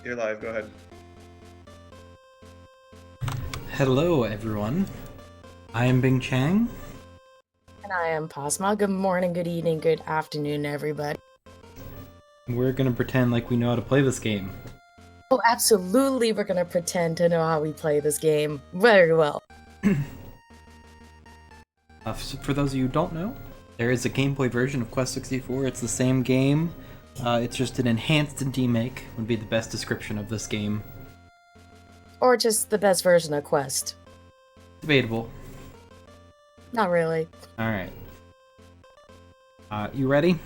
You're live, go ahead. Hello, everyone. I am Bingchang. And I am Pasma. Good morning, good evening, good afternoon, everybody. We're gonna pretend like we know how to play this game. Oh, absolutely, we're gonna pretend to know how we play this game very well. For those of you who don't know, there is a Game Boy version of Quest 64. It's the same game. It's just an enhanced demake, would be the best description of this game. Or just the best version of Quest. Debatable. Not really. Alright. You ready?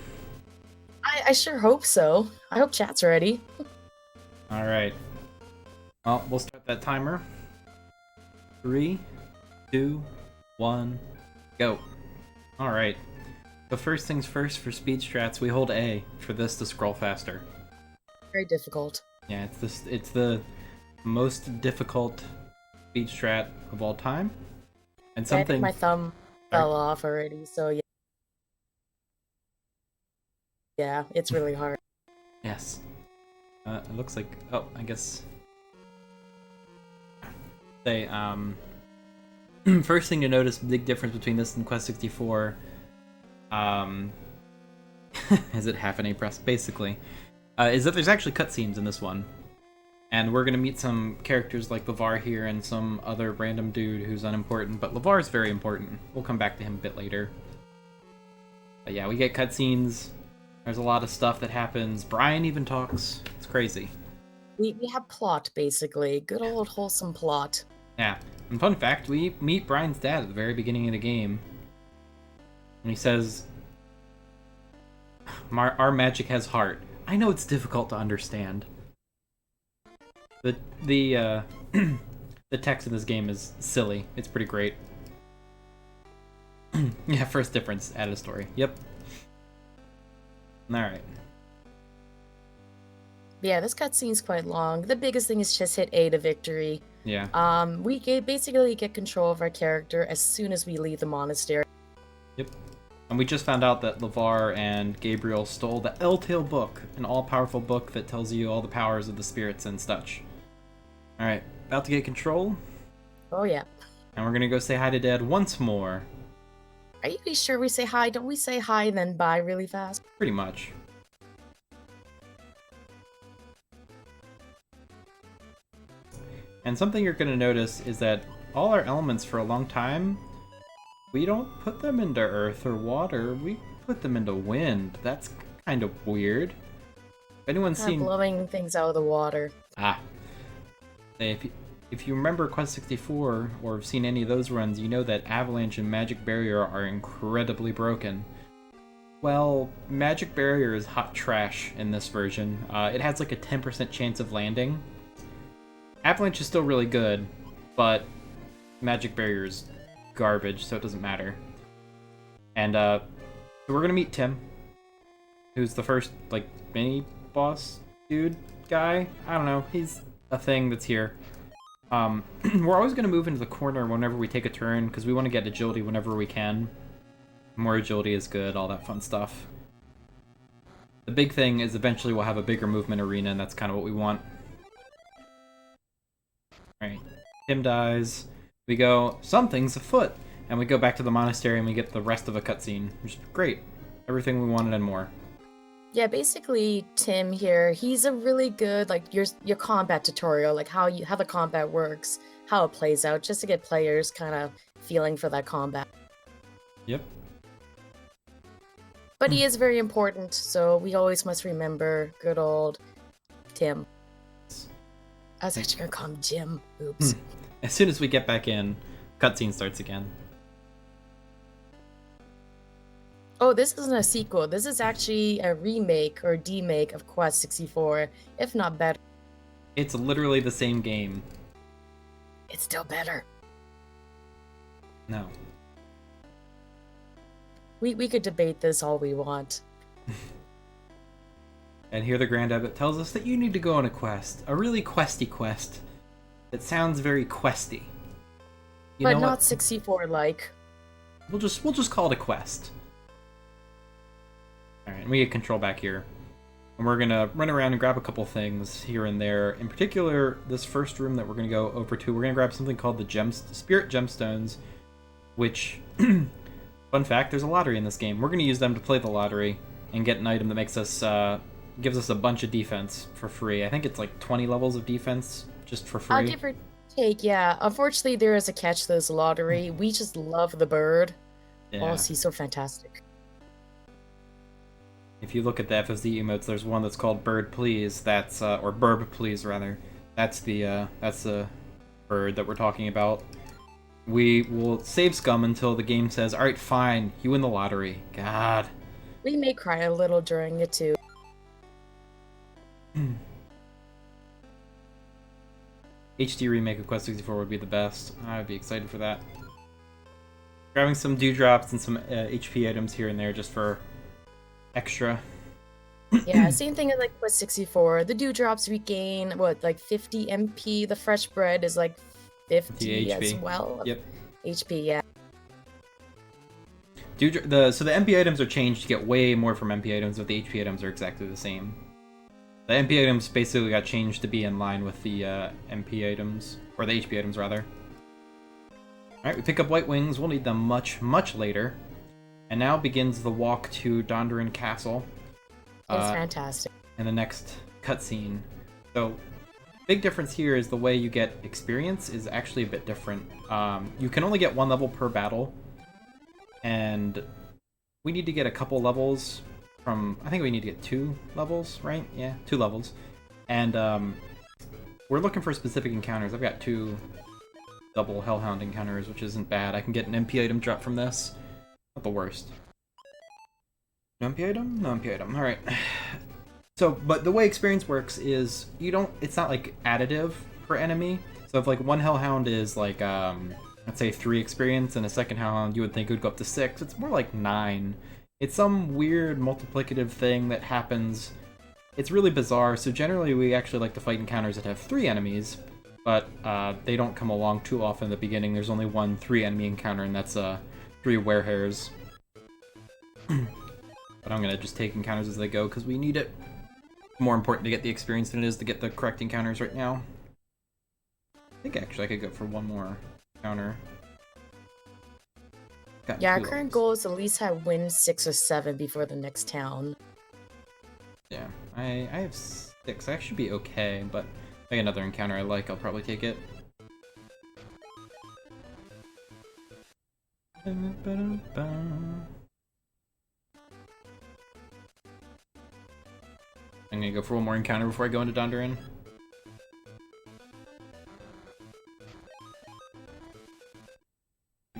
I sure hope so. I hope chat's ready. Alright. Well, we'll start that timer. 3, 2, 1, go. Alright. So first things first, for speed strats, we hold A for this to scroll faster. Very difficult. Yeah, it's the most difficult speed strat of all time. And I something think my thumb fell off already, so yeah. Yeah, it's really hard. Yes. It looks like I guess say first thing to notice, big difference between this and Quest 64. Is it half an A press basically? Is that there's actually cutscenes in this one. And we're gonna meet some characters like Levar here and some other random dude who's unimportant, but Levar is very important. We'll come back to him a bit later. But yeah, we get cutscenes. There's a lot of stuff that happens. Brian even talks. It's crazy. We have plot, basically. Good old wholesome plot. Yeah. And fun fact, we meet Brian's dad at the very beginning of the game. And he says, our magic has heart. I know it's difficult to understand. The the text in this game is silly. It's pretty great. Yeah, first difference, added a story. Yep. Alright. Yeah, this cutscene's quite long. The biggest thing is just hit A to victory. Yeah. We basically get control of our character as soon as we leave the monastery. Yep. And we just found out that Levar and Gabriel stole the L-Tail book, an all-powerful book that tells you all the powers of the spirits and such. Alright, about to get control. Oh yeah. And we're gonna go say hi to Dad once more. Are you sure we say hi? Don't we say hi and then bye really fast? Pretty much. And something you're gonna notice is that all our elements for a long time, we don't put them into earth or water, we put them into wind. That's kind of weird. If anyone's seen... blowing things out of the water. If you remember Quest 64 or have seen any of those runs, you know that Avalanche and Magic Barrier are incredibly broken. Well, Magic Barrier is hot trash in this version. It has like a 10% chance of landing. Avalanche is still really good, but Magic Barrier is garbage, so it doesn't matter. And so we're gonna meet Tim, who's the first like mini boss dude guy. I don't know, he's a thing that's here. We're always going to move into the corner whenever we take a turn, because we want to get agility whenever we can. More agility is good, all that fun stuff. The big thing is eventually we'll have a bigger movement arena, and that's kind of what we want. Alright, Tim dies. We go, something's afoot! And we go back to the monastery and we get the rest of a cutscene, which is great. Everything we wanted and more. Yeah, basically Tim here, he's a really good like your combat tutorial, like how the combat works, how it plays out, just to get players kind of feeling for that combat. Yep. But he is very important, so we always must remember good old Tim. I was actually gonna call him Jim. Oops. As soon as we get back in, cutscene starts again. Oh, this isn't a sequel. This is actually a remake or demake of Quest 64, if not better. It's literally the same game. It's still better. No. We could debate this all we want. And here the Grand Abbot tells us that you need to go on a quest. A really questy quest. It sounds very questy. You but know not what? 64-like. We'll just call it a quest. Alright, we get control back here. And we're gonna run around and grab a couple things here and there. In particular, this first room that we're gonna go over to, we're gonna grab something called the Spirit Gemstones, which, fun fact, there's a lottery in this game. We're gonna use them to play the lottery and get an item that makes us, gives us a bunch of defense for free. I think it's like 20 levels of defense just for free. I'll give or take, yeah. Unfortunately, there is a catch to this lottery. We just love the bird. Yeah. Oh, he's so fantastic. If you look at the FFZ emotes, there's one that's called Bird Please. That's or Burb Please rather. That's the bird that we're talking about. We will save scum until the game says, "All right, fine, you win the lottery." God. We may cry a little during it too. HD remake of Quest 64 would be the best. I'd be excited for that. Grabbing some dewdrops and some HP items here and there just for extra. Yeah, same thing as like Quest 64. The dewdrops we gain, what, like 50 MP? The fresh bread is like 50 as well. Yep. HP, yeah. So the MP items are changed to get way more from MP items, but the HP items are exactly the same. The MP items basically got changed to be in line with the MP items, or the HP items rather. Alright, we pick up White Wings. We'll need them much, much later. And now begins the walk to Dondarin Castle. It's fantastic. And the next cutscene. So, big difference here is the way you get experience is actually a bit different. You can only get one level per battle. And we need to get a couple levels from... I think we need to get 2 levels, right? Yeah, 2 levels. And we're looking for specific encounters. I've got 2 double Hellhound encounters, which isn't bad. I can get an MP item drop from this. Not the worst. No MP item? No MP item. Alright. So, but the way experience works is it's not like additive per enemy. So if like one Hellhound is like, let's say 3 experience and a second Hellhound, you would think it would go up to 6. It's more like 9. It's some weird multiplicative thing that happens. It's really bizarre. So generally we actually like to fight encounters that have 3 enemies, but they don't come along too often in the beginning. There's only one 3 enemy encounter, and that's 3 werehairs. But I'm gonna just take encounters as they go because we need it. More important to get the experience than it is to get the correct encounters right now. I think actually I could go for one more encounter. Yeah, our current goal is at least have win 6 or 7 before the next town. Yeah, I have 6. I should be okay, but if I get another encounter I like, I'll probably take it. I'm gonna go for one more encounter before I go into Dondarin.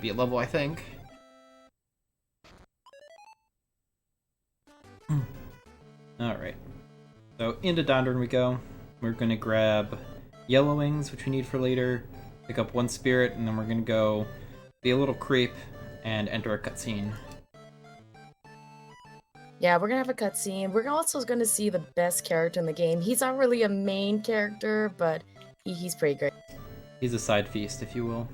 Be a level, I think. Alright. So into Dondarin we go. We're gonna grab Yellow Wings, which we need for later. Pick up 1 spirit, and then we're gonna go be a little creep and enter a cutscene. Yeah, we're gonna have a cutscene. We're also gonna see the best character in the game. He's not really a main character, but he's pretty great. He's a side feast, if you will.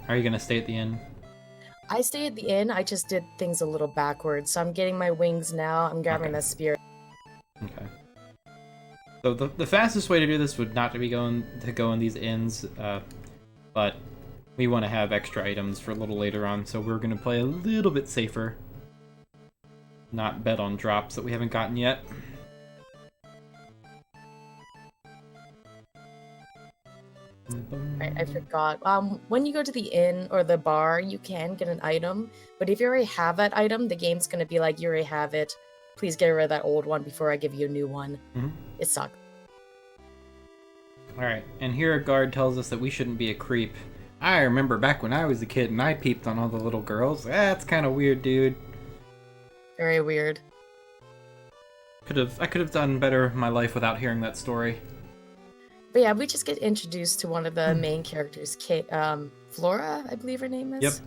Are you gonna stay at the inn? I stay at the inn. I just did things a little backwards. So I'm getting my wings now. I'm grabbing that spirit. Okay. So the fastest way to do this would not to be go in these inns, but we want to have extra items for a little later on, so we're gonna play a little bit safer. Not bet on drops that we haven't gotten yet. Right, I forgot. When you go to the inn or the bar, you can get an item, but if you already have that item, the game's gonna be like, you already have it. Please get rid of that old one before I give you a new one. It sucks. Alright, and here a guard tells us that we shouldn't be a creep. I remember back when I was a kid and I peeped on all the little girls. That's kind of weird, dude. Very weird. I could have done better in my life without hearing that story. But yeah, we just get introduced to one of the main characters, Flora, I believe her name is.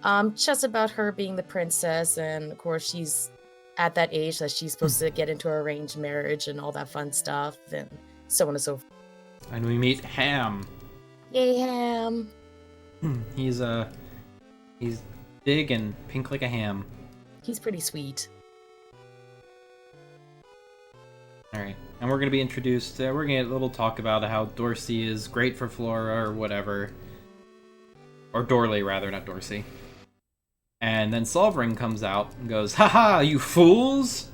Yep. Just about her being the princess, and of course she's at that age that she's supposed to get into an arranged marriage and all that fun stuff, and so on and so forth. And we meet Ham. Yay, Ham! He's Big and pink like a ham. He's pretty sweet. Alright, and we're going to be introduced, we're going to get a little talk about how Dorsey is great for Flora or whatever. Or Dorley, rather, not Dorsey. And then Sovereign comes out and goes, "Haha, you fools!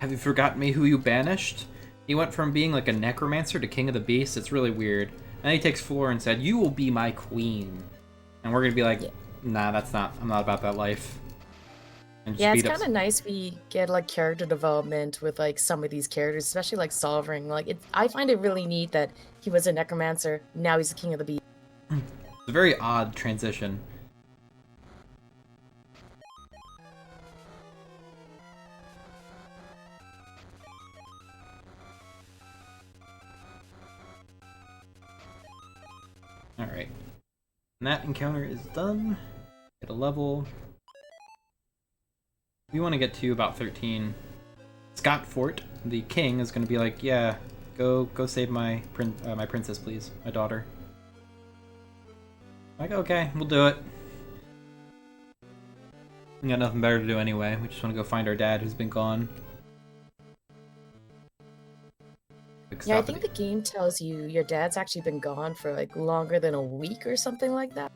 Have you forgotten me who you banished?" He went from being like a necromancer to king of the beasts. It's really weird. And he takes Flora and said, "You will be my queen." And we're going to be like, nah, I'm not about that life. Yeah, it's kind of nice we get like character development with like some of these characters, especially like Sovereign. Like, I find it really neat that he was a necromancer, now he's the king of the beasts. It's a very odd transition. Alright. And that encounter is done. Get a level. We want to get to about 13. Scott Fort, the king, is going to be like, "Yeah, go save my princess, please, my daughter." Like, okay, we'll do it. We got nothing better to do anyway. We just want to go find our dad who's been gone. Yeah, I think the game tells you your dad's actually been gone for like longer than a week or something like that.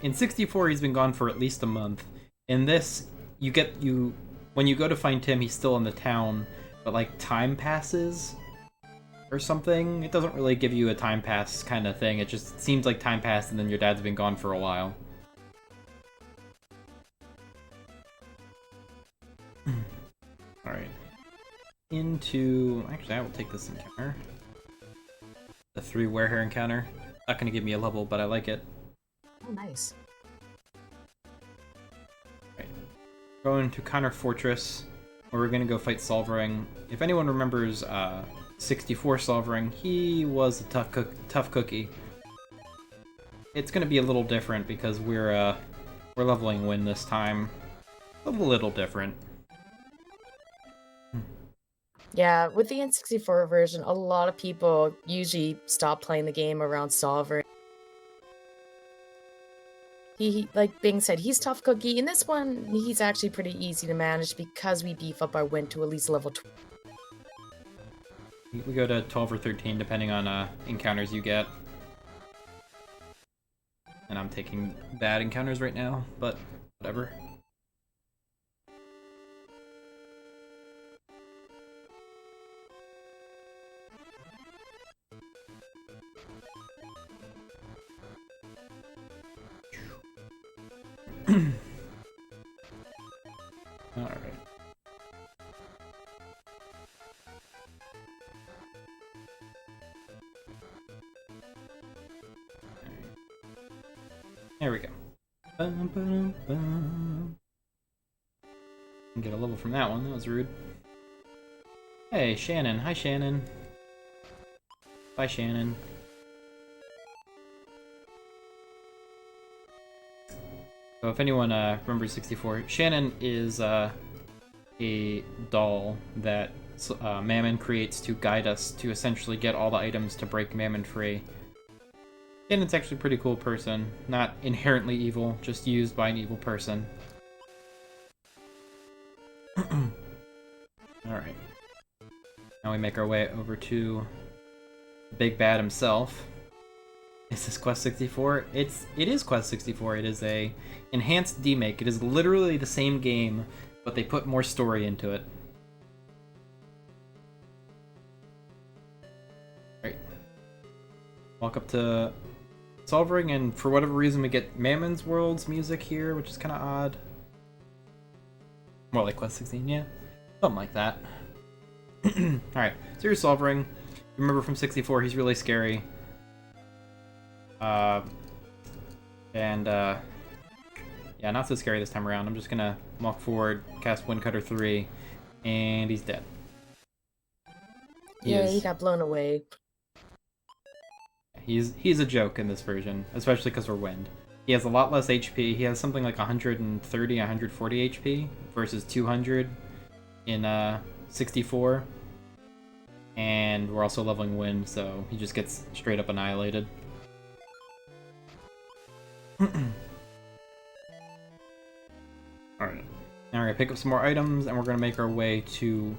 In 64, he's been gone for at least a month. In this, when you go to find Tim, he's still in the town, but like time passes or something. It doesn't really give you a time pass kind of thing. It just seems like time passed and then your dad's been gone for a while. Alright. Actually, I will take this encounter. The 3 werehair encounter. Not gonna give me a level, but I like it. Oh, nice. Right. Going to Connor Fortress, where we're gonna go fight Sovereign. If anyone remembers 64 Sovereign, he was a tough cookie. It's gonna be a little different because we're leveling Win this time. A little different. Yeah, with the N64 version, a lot of people usually stop playing the game around Sovereign. He, like Bing said, he's tough cookie. In this one, he's actually pretty easy to manage because we beef up our Win to at least level 12. We go to 12 or 13 depending on encounters you get. And I'm taking bad encounters right now, but whatever. Alright. There we go. Bum, bum, bum. Get a level from that one. That was rude. Hey, Shannon. Hi, Shannon. Bye, Shannon. So if anyone remembers 64, Shannon is a doll that Mammon creates to guide us to essentially get all the items to break Mammon free. Shannon's actually a pretty cool person. Not inherently evil, just used by an evil person. Alright. Now we make our way over to Big Bad himself. Is this Quest 64? It is Quest 64. It is a enhanced demake. It is literally the same game, but they put more story into it. Right. Walk up to Sovereign, and for whatever reason we get Mammon's World's music here, which is kind of odd. More like Quest 16, yeah. Something like that. Alright, so here's Sovereign. Remember from 64, he's really scary. Yeah, not so scary this time around. I'm just gonna walk forward, cast Windcutter 3, and he's dead. He got blown away. He's a joke in this version, especially because we're Wind. He has a lot less HP. He has something like 130, 140 HP versus 200 in 64. And we're also leveling Wind, so he just gets straight up annihilated. Now we're gonna pick up some more items, and we're gonna make our way to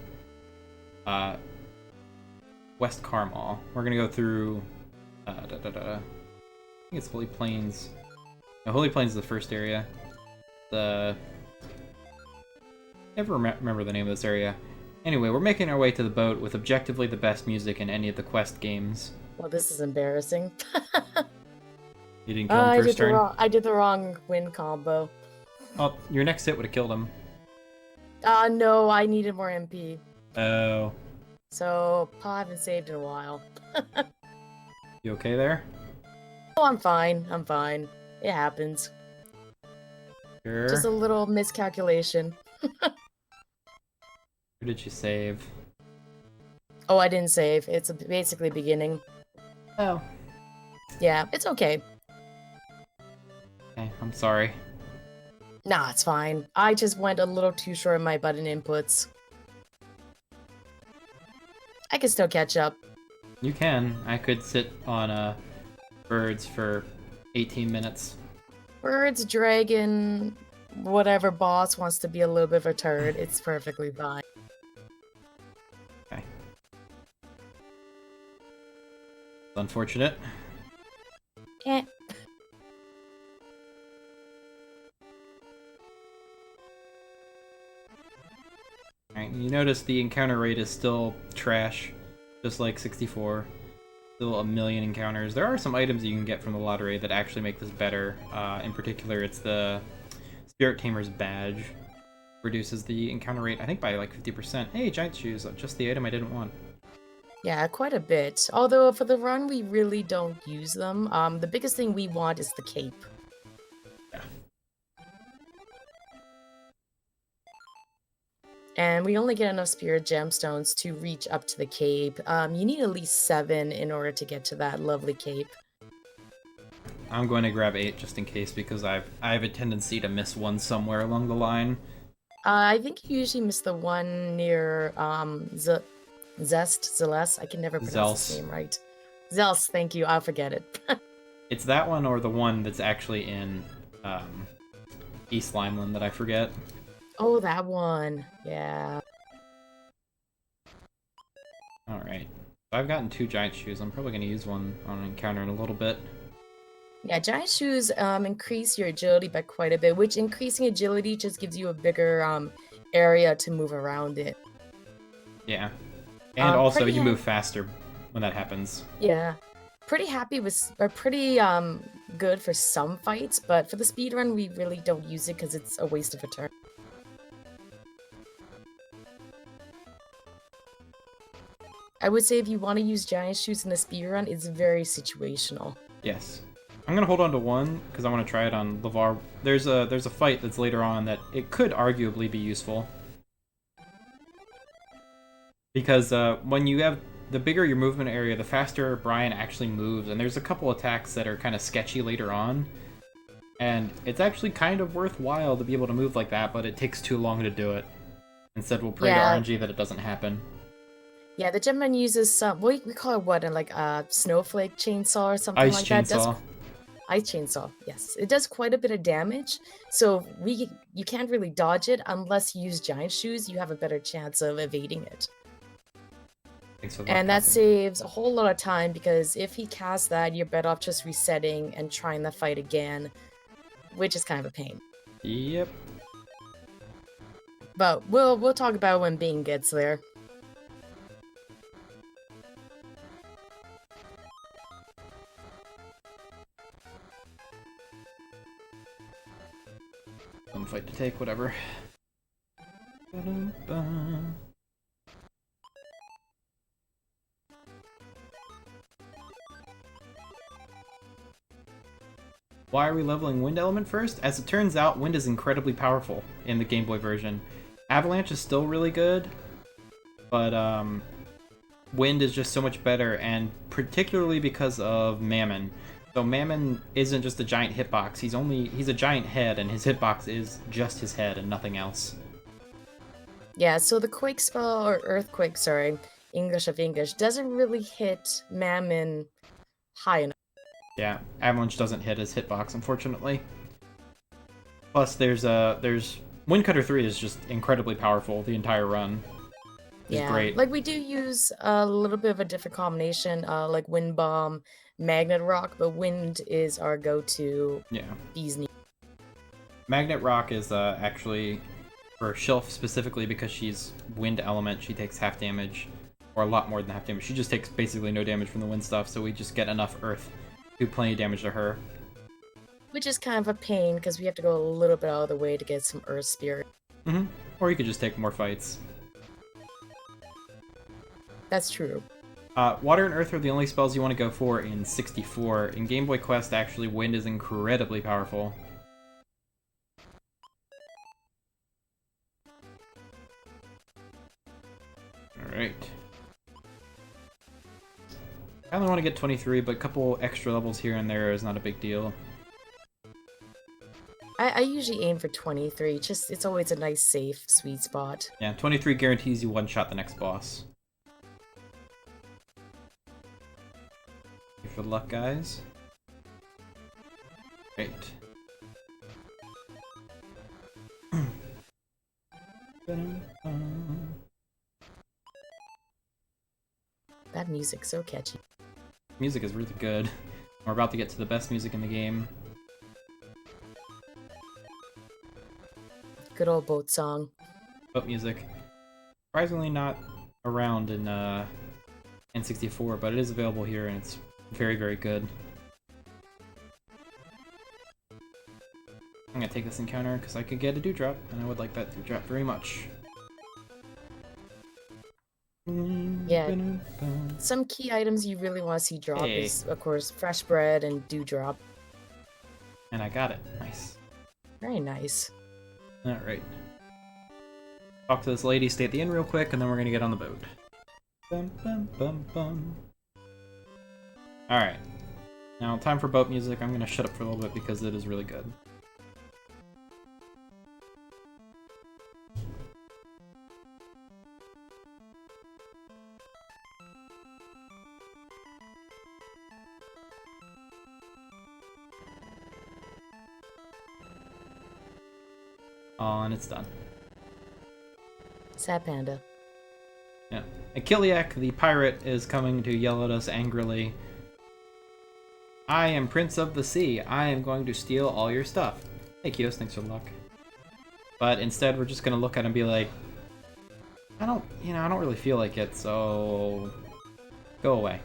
West Carmel. We're gonna go through I think it's Holy Plains. No, Holy Plains is the first area. Never remember the name of this area. Anyway, we're making our way to the boat with objectively the best music in any of the Quest games. Well, this is embarrassing. You didn't kill him first turn? I did the wrong win combo. Oh, your next hit would have killed him. No, I needed more MP. Oh. So, I haven't saved in a while. You okay there? Oh, I'm fine. I'm fine. It happens. Sure. Just a little miscalculation. Where did you save? Oh, I didn't save. It's basically beginning. Oh. Yeah, it's okay. Okay, I'm sorry. Nah, it's fine. I just went a little too short in my button inputs. I can still catch up. You can. I could sit on birds for 18 minutes. Birds, dragon, whatever boss wants to be a little bit of a turd, it's perfectly fine. Okay. It's unfortunate. Eh. Alright, you notice the encounter rate is still trash, just like 64. Still a million encounters. There are some items you can get from the lottery that actually make this better. In particular, it's the Spirit Tamer's Badge. Reduces the encounter rate, I think, by like 50%. Hey, giant shoes, just the item I didn't want. Yeah, quite a bit. Although for the run, we really don't use them. The biggest thing we want is the cape. Yeah. And we only get enough spirit gemstones to reach up to the cape. You need at least 7 in order to get to that lovely cape. I'm going to grab 8 just in case, because I have a tendency to miss one somewhere along the line. I think you usually miss the one near Zelest. I can never pronounce his name right. Zels, thank you. I'll forget it. It's that one or the one that's actually in East Limeland that I forget. Oh, that one. Yeah. Alright. I've gotten 2 giant shoes. I'm probably going to use one on an encounter in a little bit. Yeah, giant shoes increase your agility by quite a bit, which increasing agility just gives you a bigger area to move around it. Yeah. And also, you move faster when that happens. Yeah. Pretty happy with, or pretty good for some fights, but for the speedrun, we really don't use it because it's a waste of a turn. I would say if you want to use giant shoes in the speedrun, it's very situational. Yes. I'm gonna hold on to one because I want to try it on Levar. There's a fight that's later on that it could arguably be useful. Because when you have the bigger your movement area, the faster Brian actually moves, and there's a couple attacks that are kind of sketchy later on. And it's actually kind of worthwhile to be able to move like that, but it takes too long to do it. Instead, we'll pray to RNG that it doesn't happen. Yeah, the Gemman uses some, we call it what, like a snowflake chainsaw or something like that. Ice chainsaw, yes. It does quite a bit of damage, so you can't really dodge it unless you use giant shoes. You have a better chance of evading it. And that saves a whole lot of time, because if he casts that, you're better off just resetting and trying the fight again, which is kind of a pain. Yep. But we'll talk about it when Bing gets there. Some fight to take, whatever. Why are we leveling Wind Element first? As it turns out, Wind is incredibly powerful in the Game Boy version. Avalanche is still really good, but Wind is just so much better, and particularly because of Mammon. So Mammon isn't just a giant hitbox, he's a giant head, and his hitbox is just his head and nothing else. Yeah, so the Quake spell, or Earthquake, sorry, English of English, doesn't really hit Mammon high enough. Yeah, Avalanche doesn't hit his hitbox, unfortunately. Plus, there's Windcutter 3 is just incredibly powerful the entire run. It's great. Like we do use a little bit of a different combination, like Wind Bomb, Magnet Rock, but Wind is our go-to. Yeah. Bee's Knee. Magnet Rock is actually for Shelf specifically because she's wind element. She takes half damage, or a lot more than half damage. She just takes basically no damage from the wind stuff, so we just get enough earth to do plenty of damage to her. Which is kind of a pain because we have to go a little bit out of the way to get some Earth Spirit. Or you could just take more fights. That's true. Water and Earth are the only spells you want to go for in 64. In Game Boy Quest, actually, Wind is incredibly powerful. Alright. I only want to get 23, but a couple extra levels here and there is not a big deal. I usually aim for 23, it's always a nice, safe, sweet spot. Yeah, 23 guarantees you one-shot the next boss. Good luck, guys. Great. That music's so catchy. Music is really good. We're about to get to the best music in the game. Good old boat song. Boat music. Surprisingly not around in N64, but it is available here and it's very, very good. I'm gonna take this encounter because I could get a dewdrop, and I would like that dewdrop very much. Yeah. Some key items you really want to see drop is, of course, fresh bread and dewdrop. And I got it. Nice. Very nice. Alright. Talk to this lady, stay at the inn real quick, and then we're gonna get on the boat. Bum, bum, bum, bum. Alright. Now, time for boat music. I'm gonna shut up for a little bit because it is really good. Oh, and it's done. Sad panda. Yeah. Achilleac, the pirate, is coming to yell at us angrily. I am Prince of the Sea. I am going to steal all your stuff. Hey, Kios, thanks for the luck. But instead, we're just gonna look at him and be like, I don't really feel like it, so go away.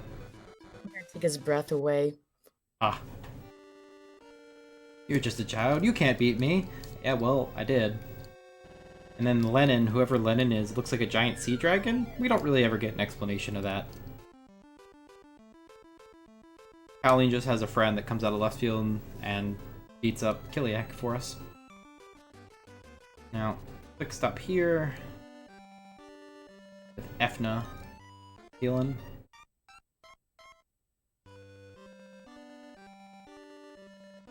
Take his breath away. Ah. You're just a child. You can't beat me. Yeah, well, I did. And then Lennon, whoever Lennon is, looks like a giant sea dragon? We don't really ever get an explanation of that. Colleen just has a friend that comes out of left field and beats up Achilleac for us. Now, quick stop here. With Efna healing.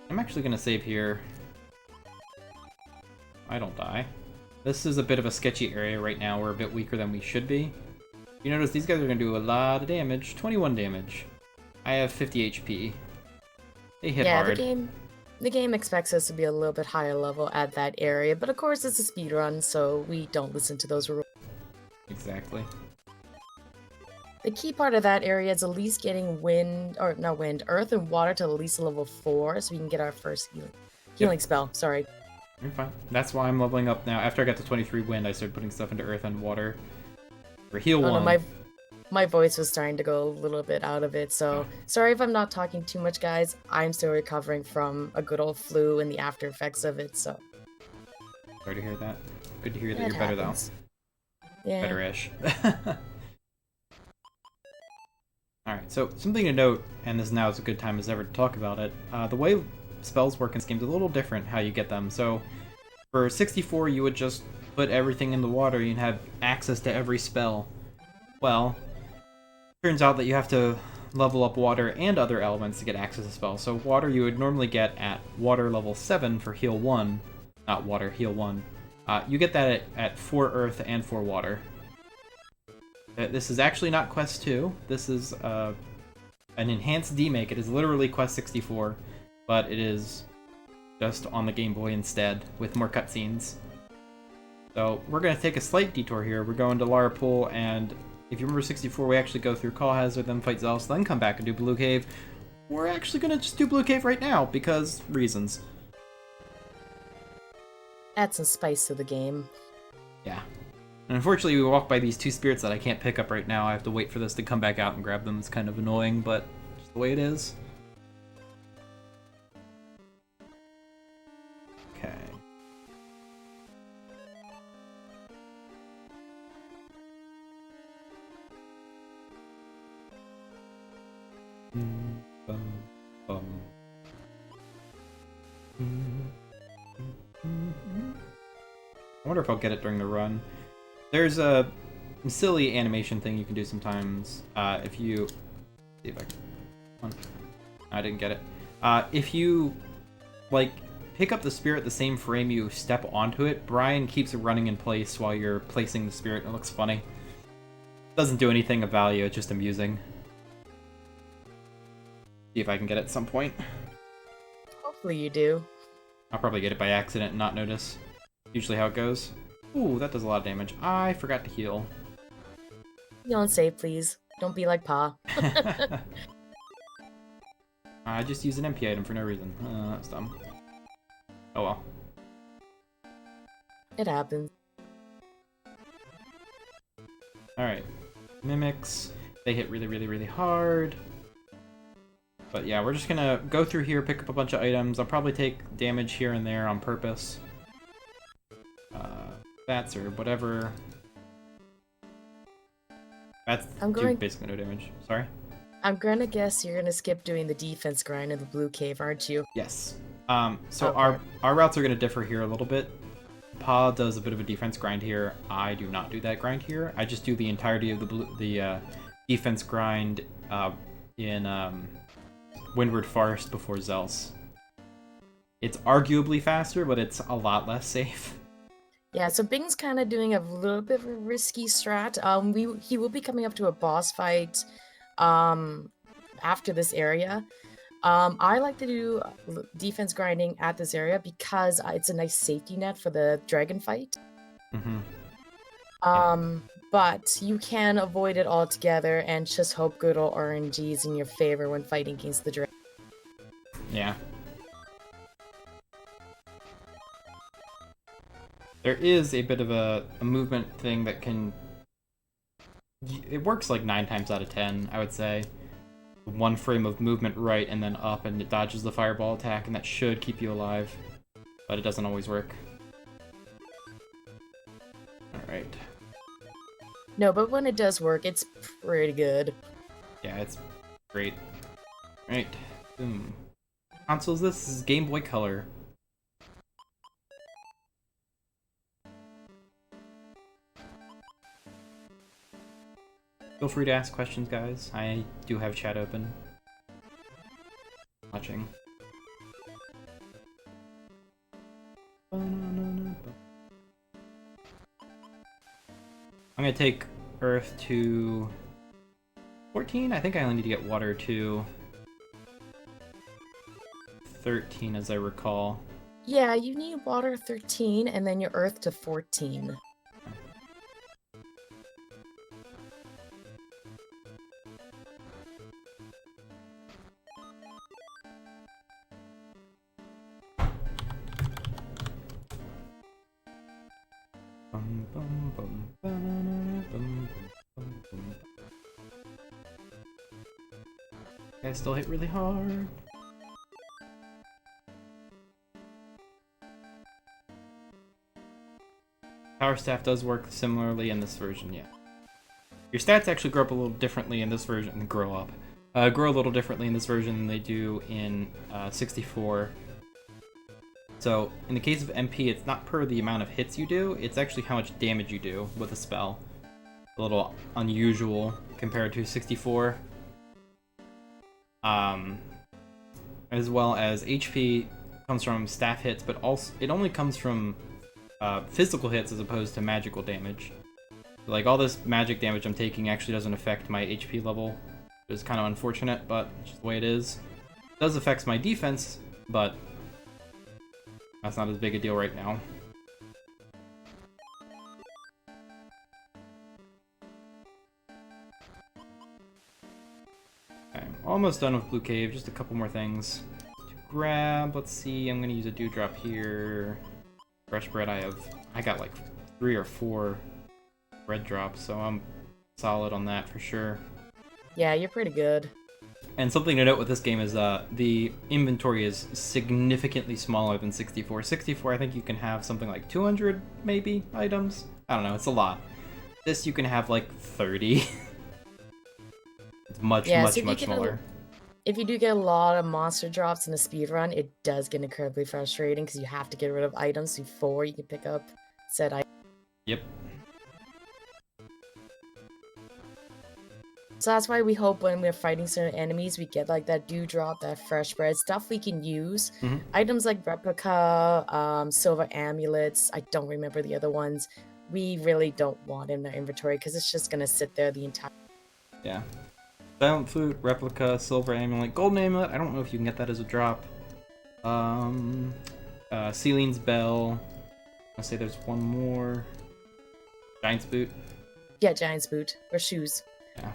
I'm actually going to save here. I don't die. This is a bit of a sketchy area right now. We're a bit weaker than we should be. You notice these guys are going to do a lot of damage. 21 damage. I have 50 HP. They hit hard. Yeah, the game expects us to be a little bit higher level at that area, but of course it's a speedrun, so we don't listen to those rules. Exactly. The key part of that area is at least getting earth and water to at least level 4, so we can get our first healing spell. Sorry. You're fine. That's why I'm leveling up now. After I got to 23 wind, I started putting stuff into earth and water. For heal 1. No, my voice was starting to go a little bit out of it, so sorry if I'm not talking too much, guys. I'm still recovering from a good old flu and the after effects of it, so. Sorry to hear that. Good to hear that you're better, though. Yeah. Better-ish. Alright, so something to note, and this now is a good time as ever to talk about it, the way spells work in this game is a little different how you get them. So, for 64, you would just put everything in the water and have access to every spell. Well, turns out that you have to level up water and other elements to get access to spells. So water you would normally get at water level 7 for heal 1. Not water, heal 1. You get that at 4 earth and 4 water. This is actually not Quest 2. This is an enhanced demake. It is literally Quest 64, but it is just on the Game Boy instead, with more cutscenes. So we're going to take a slight detour here. We're going to Lara Pool, and if you remember 64, we actually go through Call Hazard, then fight Zealous, then come back and do Blue Cave. We're actually going to just do Blue Cave right now, because reasons. Add some spice to the game. Yeah. And unfortunately, we walk by these two spirits that I can't pick up right now. I have to wait for this to come back out and grab them. It's kind of annoying, but just the way it is. Okay. I wonder if I'll get it during the run. There's a silly animation thing you can do sometimes. If you... see if I can... I didn't get it. If you, like, pick up the spirit the same frame you step onto it, Brian keeps it running in place while you're placing the spirit. It looks funny. Doesn't do anything of value, it's just amusing. See if I can get it at some point. Hopefully you do. I'll probably get it by accident and not notice. Usually how it goes. Ooh, that does a lot of damage. I forgot to heal. Heal and save, please. Don't be like Pa. I just used an MP item for no reason. That's dumb. Oh well. It happens. Alright. Mimics. They hit really, really, really hard. But yeah, we're just gonna go through here, pick up a bunch of items. I'll probably take damage here and there on purpose. Bats or whatever. Bats do basically no damage. Sorry? I'm gonna guess you're gonna skip doing the defense grind in the Blue Cave, aren't you? Yes. So okay. Our routes are gonna differ here a little bit. Pa does a bit of a defense grind here. I do not do that grind here. I just do the entirety of the defense grind in Windward Forest before Zealous. It's arguably faster, but it's a lot less safe. Yeah, so Bing's kind of doing a little bit of a risky strat. He will be coming up to a boss fight after this area. I like to do defense grinding at this area because it's a nice safety net for the dragon fight. Mm-hmm. But you can avoid it altogether and just hope good old RNG is in your favor when fighting against the dragon. Yeah. There is a bit of a movement thing that can... It works like 9 times out of 10, I would say. 1 frame of movement right and then up, and it dodges the fireball attack, and that should keep you alive. But it doesn't always work. Alright. No, but when it does work, it's pretty good. Yeah, it's great. Alright. Boom. Consoles, this is Game Boy Color. Feel free to ask questions, guys. I do have chat open. Watching. I'm gonna take Earth to 14. I think I only need to get Water to 13, as I recall. Yeah, you need Water 13 and then your Earth to 14. I still hit really hard. Power Staff does work similarly in this version, yeah. Your stats actually grow up a little differently in this version. Grow a little differently in this version than they do in 64. So, in the case of MP, it's not per the amount of hits you do, it's actually how much damage you do with a spell. A little unusual compared to 64. As well as HP comes from staff hits, but also it only comes from physical hits as opposed to magical damage. Like, all this magic damage I'm taking actually doesn't affect my HP level, which is kind of unfortunate, but it's just the way it is. It does affect my defense, but that's not as big a deal right now. almost done with Blue Cave. Just a couple more things to grab. Let's see. I'm gonna use a dewdrop here. Fresh bread. I got like 3 or 4 bread drops, so I'm solid on that for sure. Yeah, you're pretty good. And something to note with this game is the inventory is significantly smaller than 64. 64, I think you can have something like 200 maybe items. I don't know. It's a lot. This you can have like 30. It's much smaller. If you do get a lot of monster drops in a speedrun, it does get incredibly frustrating because you have to get rid of items before you can pick up said item. Yep. So that's why we hope when we're fighting certain enemies, we get like that dewdrop, that fresh bread, stuff we can use. Items like replica, silver amulets, I don't remember the other ones. We really don't want in our inventory because it's just going to sit there the entire... Yeah. Silent Flute, replica, silver amulet, golden amulet. I don't know if you can get that as a drop. Celine's bell. I'll say there's one more. Giant's boot. Yeah, Giant's boot. Or shoes. Yeah.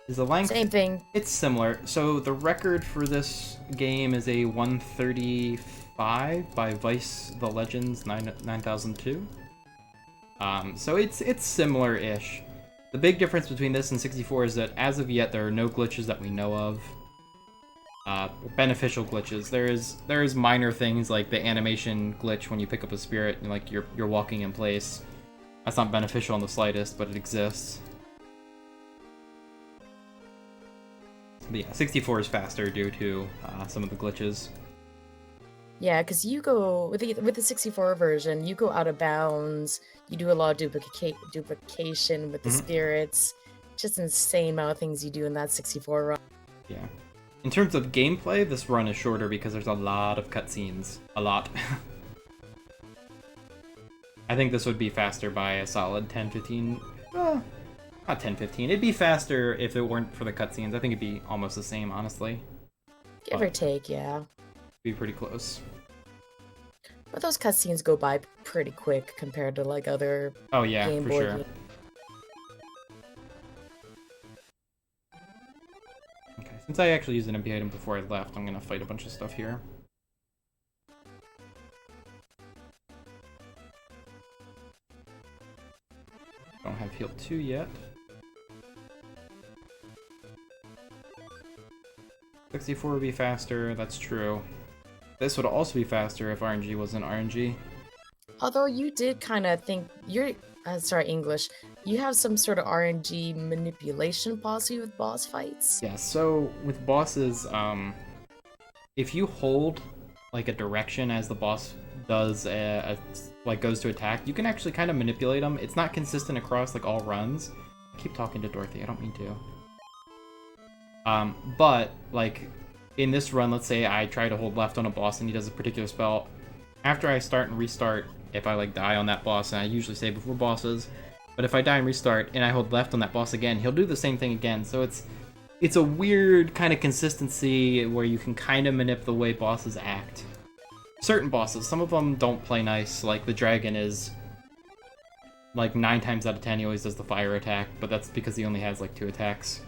Is the length... Same thing. It's similar. So the record for this game is a 135 by Vice the Legends 9002. So it's similar-ish. The big difference between this and 64 is that as of yet there are no glitches that we know of. Beneficial glitches. There is minor things like the animation glitch when you pick up a spirit and like you're walking in place. That's not beneficial in the slightest, but it exists. But yeah, 64 is faster due to some of the glitches. Yeah, because you go with the 64 version, you go out of bounds. You do a lot of duplication with the spirits. Just insane amount of things you do in that 64 run. Yeah. In terms of gameplay, this run is shorter because there's a lot of cutscenes. A lot. I think this would be faster by a solid 10-15. Not 10-15. It'd be faster if it weren't for the cutscenes. I think it'd be almost the same, honestly. Give or take, yeah. Be pretty close. But those cutscenes go by pretty quick compared to like other Game Boy games. Okay, since I actually used an MP item before I left, I'm gonna fight a bunch of stuff here. Don't have heal 2 yet. 64 would be faster, that's true. This would also be faster if RNG wasn't RNG. Although you did kind of think you're... sorry, English. You have some sort of RNG manipulation policy with boss fights? Yeah, so with bosses, if you hold like a direction as the boss does like goes to attack, you can actually kind of manipulate them. It's not consistent across like all runs. I keep talking to Dorothy, I don't mean to. But like in this run, let's say I try to hold left on a boss and he does a particular spell. After I start and restart, if I like die on that boss, and I usually say before bosses, but if I die and restart and I hold left on that boss again, he'll do the same thing again. So it's a weird kind of consistency where you can kind of manipulate the way bosses act. Certain bosses, some of them don't play nice, like the dragon is like 9 times out of 10 he always does the fire attack, but that's because he only has like 2 attacks.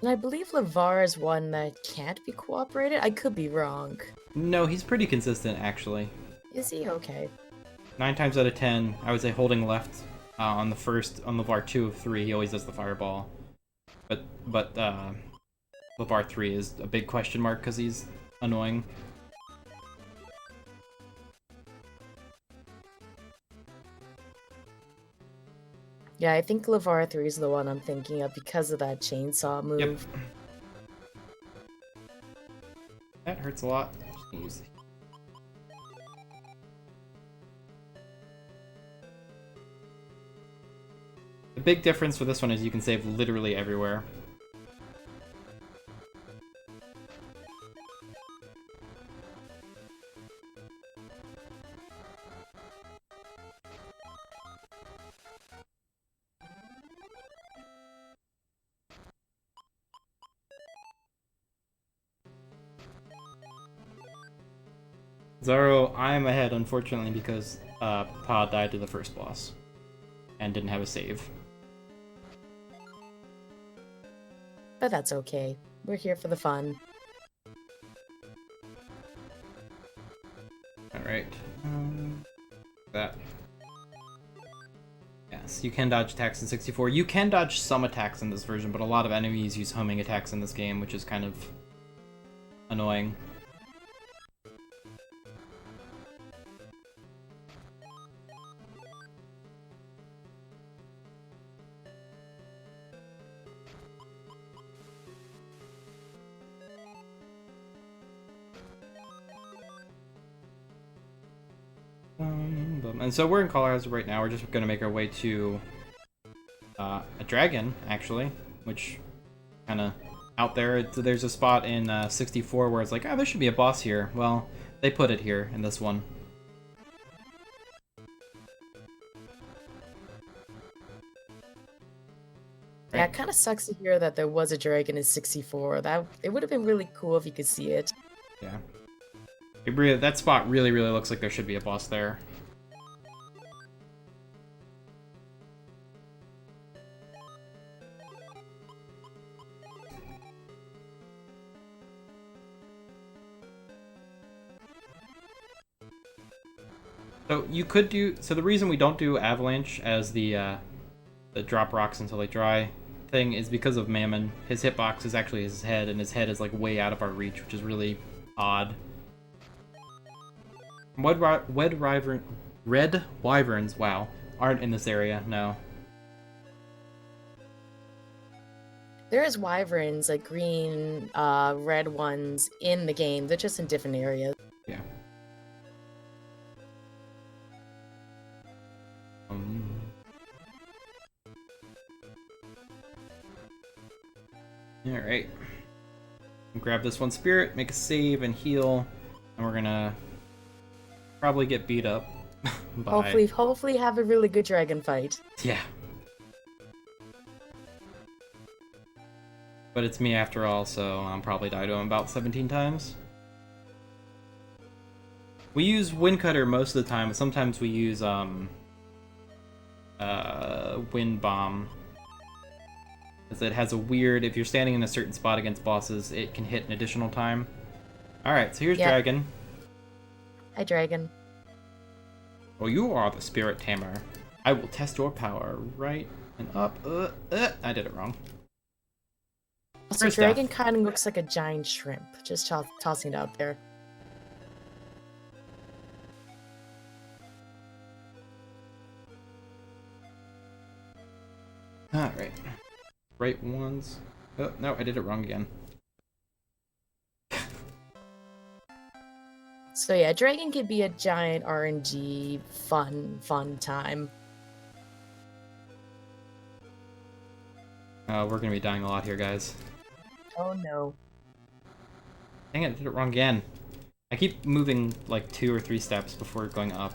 And I believe Levar is one that can't be cooperated. I could be wrong. No, he's pretty consistent actually. Is he? Okay. 9 times out of 10, I would say holding left on Levar 2 of 3, he always does the fireball. But Levar 3 is a big question mark because he's annoying. Yeah, I think Levar 3 is the one I'm thinking of because of that chainsaw move. Yep. That hurts a lot. Just the big difference for this one is you can save literally everywhere. Zaro, I'm ahead, unfortunately, because Pa died to the first boss and didn't have a save. but that's okay. We're here for the fun. Alright. That. Yes, you can dodge attacks in 64. You can dodge some attacks in this version, but a lot of enemies use homing attacks in this game, which is kind of annoying. And so we're in Colorado right now. We're just going to make our way to a dragon, actually, which kind of out there. There's a spot in 64 where it's like, oh, there should be a boss here. Well, they put it here in this one. Right? Yeah, it kind of sucks to hear that there was a dragon in 64. It would have been really cool if you could see it. Yeah. That spot really looks like there should be a boss there. So you could do. So the reason we don't do avalanche as the drop rocks until they dry thing is because of Mammon. His hitbox is actually his head, and his head is like way out of our reach, which is really odd. Red wyverns, wow, aren't in this area. No. There is wyverns, like green, red ones in the game. They're just in different areas. Yeah. Alright. Grab this one spirit, make a save, and heal. And we're gonna probably get beat up. By... Hopefully have a really good dragon fight. Yeah. But it's me after all, so I'll probably die to him about 17 times. We use Windcutter most of the time, but sometimes we use Wind Bomb. Because it has a weird, if you're standing in a certain spot against bosses, it can hit an additional time. Alright, so here's Dragon. Hi, Dragon. Oh, you are the Spirit Tamer. I will test your power. Right and up. I did it wrong. So Dragon kind of looks like a giant shrimp. Just tossing it out there. Alright. Right ones. Oh, no, I did it wrong again. So yeah, Dragon could be a giant RNG fun time. Oh, we're gonna be dying a lot here, guys. Oh no. Dang it, I did it wrong again. I keep moving like 2 or 3 steps before going up.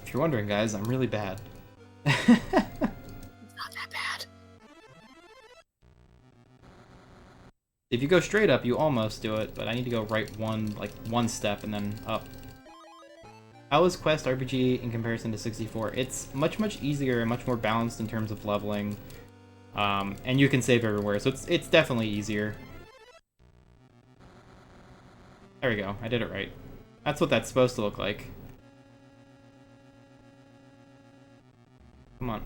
If you're wondering, guys, I'm really bad. It's not that bad. If you go straight up, you almost do it, but I need to go right one step and then up. How is Quest RPG in comparison to 64? It's much easier and much more balanced in terms of leveling, and you can save everywhere, so it's definitely easier. There we go, I did it right. That's what that's supposed to look like. Come on.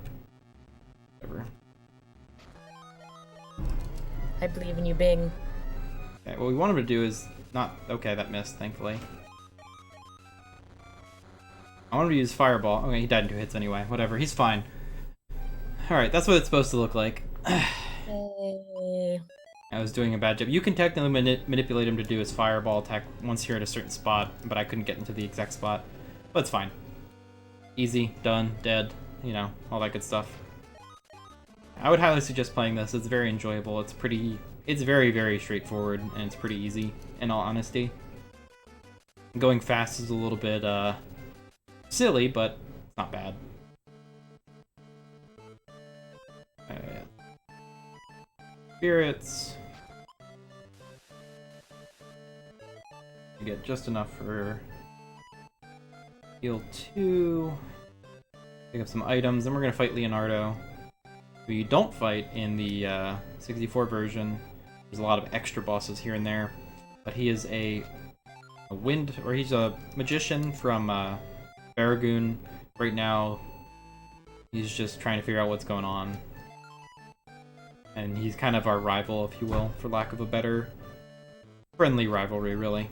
Whatever. I believe in you, Bing. Okay, what we want him to do is not... Okay, that missed, thankfully. I want him to use Fireball. Okay, he died in 2 hits anyway. Whatever, he's fine. Alright, that's what it's supposed to look like. Hey. I was doing a bad job. You can technically manipulate him to do his Fireball attack once you're at a certain spot, but I couldn't get into the exact spot. But it's fine. Easy, done, dead. You know, all that good stuff. I would highly suggest playing this. It's very enjoyable. It's very straightforward, and it's pretty easy, in all honesty. Going fast is a little bit, silly, but it's not bad. Spirits. You get just enough for heal 2. Pick up some items, then we're gonna fight Leonardo, who you don't fight in the 64 version. There's a lot of extra bosses here and there, but he is a he's a magician from Baragoon. Right now, he's just trying to figure out what's going on. And he's kind of our rival, if you will, for lack of a better friendly rivalry, really.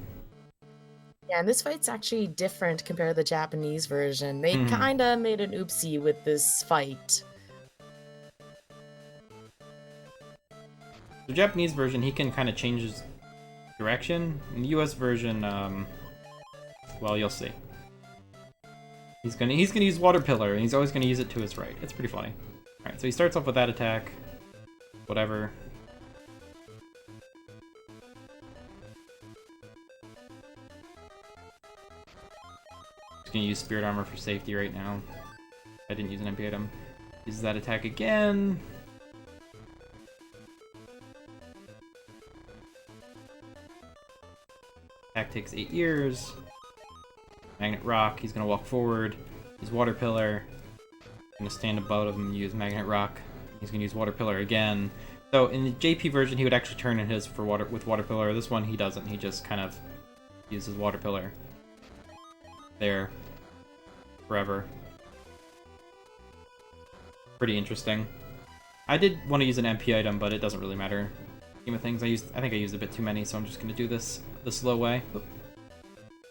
Yeah, and this fight's actually different compared to the Japanese version. They kind of made an oopsie with this fight. The Japanese version, he can kind of change his direction. In the US version, well, you'll see. He's gonna use Water Pillar, and he's always gonna use it to his right. It's pretty funny. Alright, so he starts off with that attack. Whatever. Just gonna use Spirit Armor for safety right now. I didn't use an MP item. Uses that attack again. Attack takes 8 years. Magnet Rock, he's gonna walk forward. Use Water Pillar. Gonna stand above him and use Magnet Rock. He's gonna use Water Pillar again. So in the JP version, he would actually turn in his for with Water Pillar. This one, he doesn't. He just kind of uses Water Pillar. There. Forever. Pretty interesting. I did want to use an MP item, but it doesn't really matter. Scheme of things, I think I used a bit too many, so I'm just gonna do this the slow way. Oop.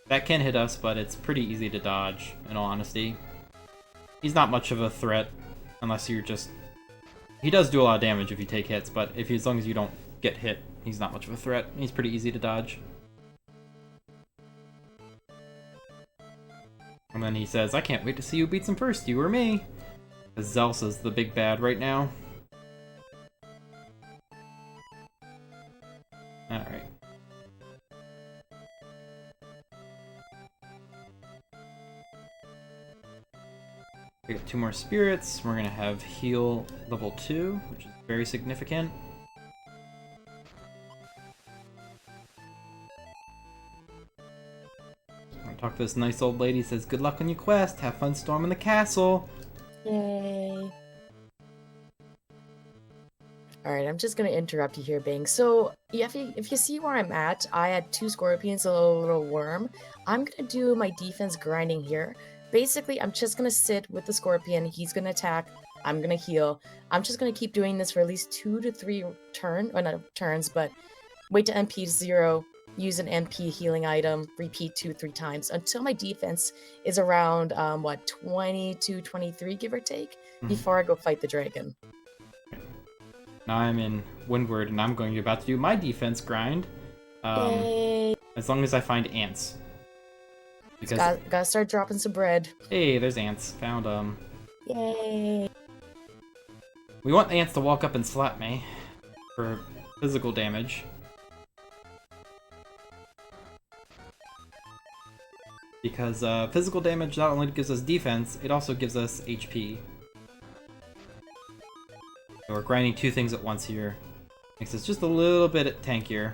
That can hit us, but it's pretty easy to dodge, in all honesty. He's not much of a threat, unless you're just... He does do a lot of damage if you take hits, but as long as you don't get hit, he's not much of a threat. He's pretty easy to dodge. And then he says, I can't wait to see who beats him first, you or me. Because Zelsa's the big bad right now. Alright. We got 2 more spirits. We're gonna have heal level 2, which is very significant. I'm gonna talk to this nice old lady. Says, good luck on your quest. Have fun storming the castle. Yay. Alright, I'm just gonna interrupt you here, Bing. So, if you see where I'm at, I had 2 scorpions, a little worm. I'm gonna do my defense grinding here. Basically, I'm just gonna sit with the scorpion, he's gonna attack, I'm gonna heal. I'm just gonna keep doing this for at least 2 to 3 turns, but wait to MP 0, use an MP healing item, repeat 2-3 times until my defense is around, 22, 23, give or take, before I go fight the dragon. Now I'm in Windward, and I'm about to do my defense grind. Yay! As long as I find ants. Because gotta start dropping some bread. Hey, there's ants. Found them. Yay! We want the ants to walk up and slap me for physical damage. Because physical damage not only gives us defense, it also gives us HP. So we're grinding 2 things at once here. Makes us just a little bit tankier.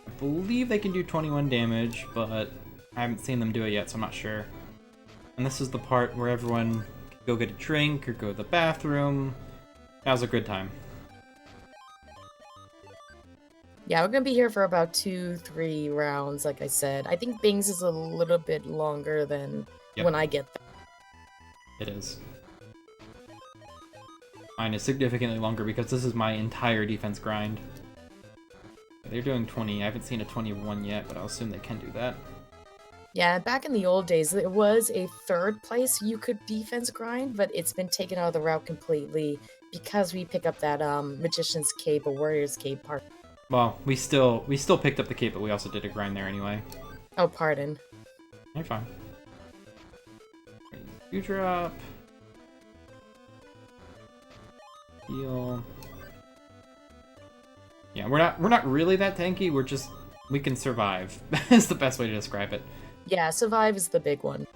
I believe they can do 21 damage, but I haven't seen them do it yet, so I'm not sure. And this is the part where everyone can go get a drink or go to the bathroom. Now's a good time. Yeah, we're gonna be here for about 2-3 rounds, like I said. I think Bing's is a little bit longer than when I get there. It is. Mine is significantly longer because this is my entire defense grind. They're doing 20. I haven't seen a 21 yet, but I'll assume they can do that. Yeah, back in the old days, there was a 3rd place you could defense grind, but it's been taken out of the route completely because we pick up that Magician's Cape or Warrior's Cape part. Well, we still picked up the cape, but we also did a grind there anyway. Oh, pardon. You're fine. You drop. Heal. Yeah, we're not really that tanky. We can survive. Is the best way to describe it. Yeah, survive is the big one.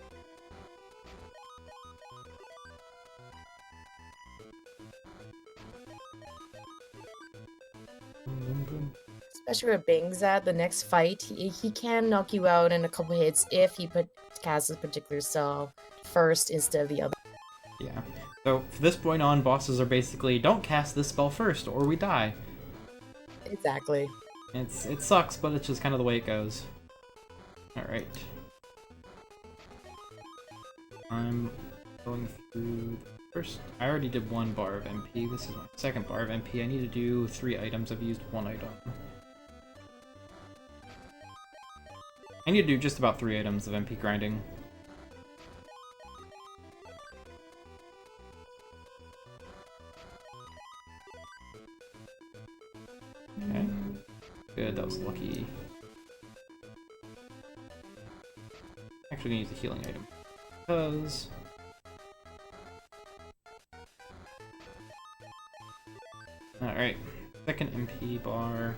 Especially where Bing's at, the next fight, he can knock you out in a couple hits if he casts a particular spell first instead of the other. So, from this point on, bosses are basically, don't cast this spell first, or we die. Exactly. It sucks, but it's just kind of the way it goes. Alright. I'm going through the first... I already did 1 bar of MP. This is my 2nd bar of MP. I need to do 3 items. I've used 1 item. I need to do just about 3 items of MP grinding. Okay. Good, that was lucky. Actually gonna use a healing item. Because... Alright. 2nd MP bar.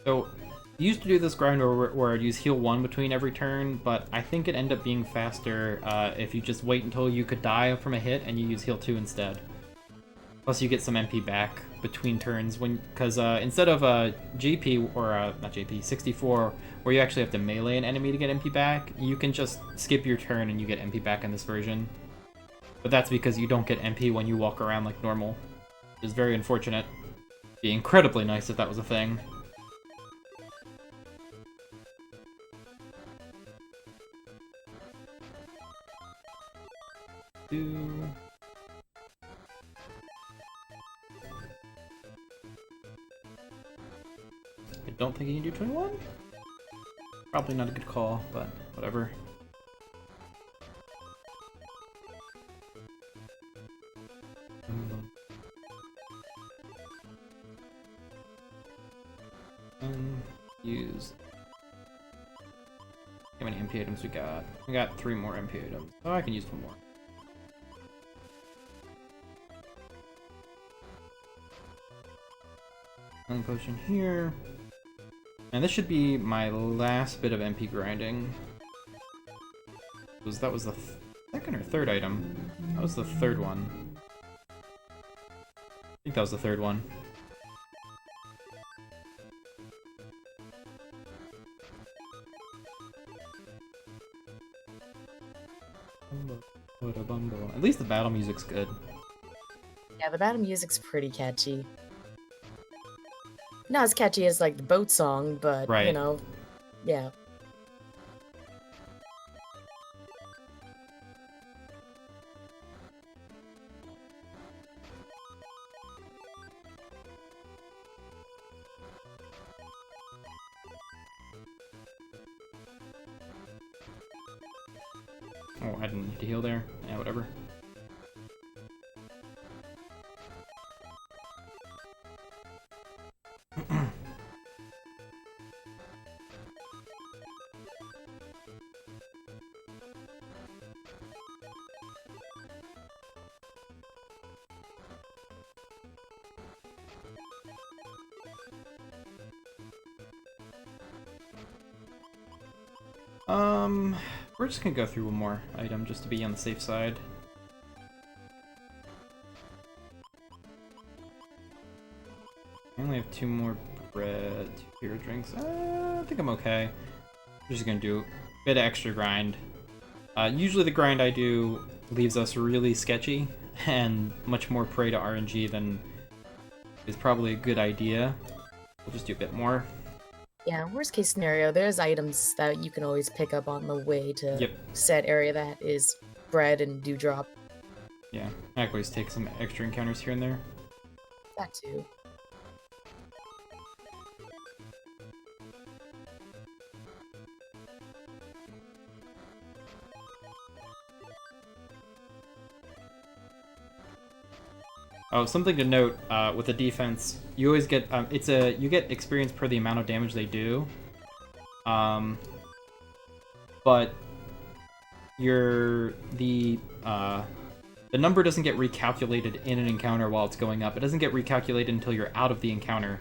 So, I used to do this grind where I'd use heal 1 between every turn, but I think it ended up being faster if you just wait until you could die from a hit and you use heal 2 instead. Plus you get some MP back between turns, because instead of GP, or not GP, 64, where you actually have to melee an enemy to get MP back, you can just skip your turn and you get MP back in this version. But that's because you don't get MP when you walk around like normal. Which is very unfortunate. It'd be incredibly nice if that was a thing. I don't think you can do 21. Probably not a good call, but whatever. Use. How many MP items we got? We got 3 more MP items. Oh, I can use 1 more. Healing potion here. And this should be my last bit of MP grinding. That was the 2nd or 3rd item? That was the 3rd one. I think that was the 3rd one. At least the battle music's good. Yeah, the battle music's pretty catchy. Not as catchy as, like, the boat song, but, right. You know, yeah. Oh, I didn't need to heal there. Yeah, whatever. We're just gonna go through 1 more item just to be on the safe side. I only have 2 more bread, 2 hero drinks. I think I'm okay. I'm just gonna do a bit of extra grind. Usually the grind I do leaves us really sketchy and much more prey to RNG than is probably a good idea. We'll just do a bit more. Yeah, worst case scenario, there's items that you can always pick up on the way to said area that is bread and dewdrop. Yeah, I always take some extra encounters here and there. That too. Oh, something to note with the defense, you always get you get experience per the amount of damage they do, but the number doesn't get recalculated in an encounter while it's going up. It doesn't get recalculated until you're out of the encounter.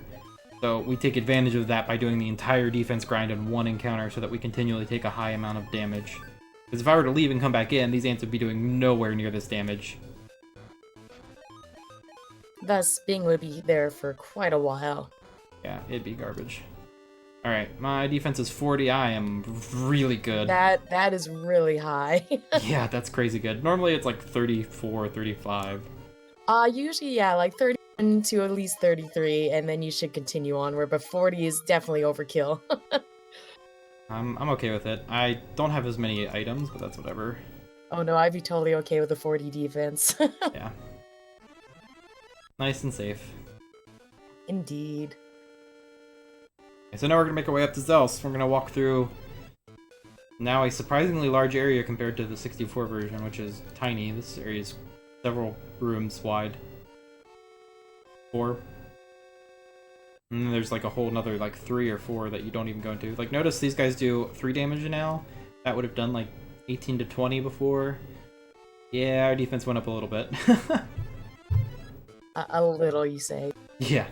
So we take advantage of that by doing the entire defense grind in 1 encounter so that we continually take a high amount of damage. Because if I were to leave and come back in, these ants would be doing nowhere near this damage. Thus, Bing would be there for quite a while. Yeah, it'd be garbage. Alright, my defense is 40. I am really good. That is really high. Yeah, that's crazy good. Normally it's like 34, 35. Usually, yeah, like 31 to at least 33, and then you should continue onward, but 40 is definitely overkill. I'm okay with it. I don't have as many items, but that's whatever. Oh no, I'd be totally okay with the 40 defense. Yeah. Nice and safe. Indeed. Okay, so now we're gonna make our way up to Zels. We're gonna walk through now a surprisingly large area compared to the 64 version, which is tiny. This area is several rooms wide. 4. And then there's like a whole nother like 3 or 4 that you don't even go into. Like notice these guys do 3 damage now. That would have done like 18 to 20 before. Yeah, our defense went up a little bit. A little, you say. Yeah.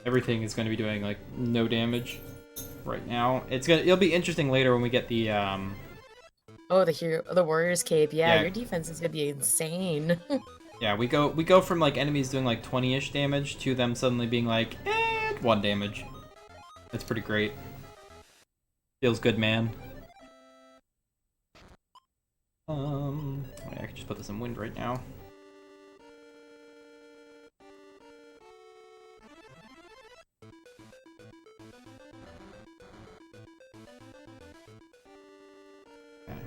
Everything is going to be doing like no damage right now. It'll be interesting later when we get the Oh, the warrior's cape. Yeah, Yeah. your defense is gonna be insane. Yeah, we go from like enemies doing like 20-ish damage to them suddenly being like 1 damage. That's pretty great. Feels good, man. I can just put this in wind right now. Okay.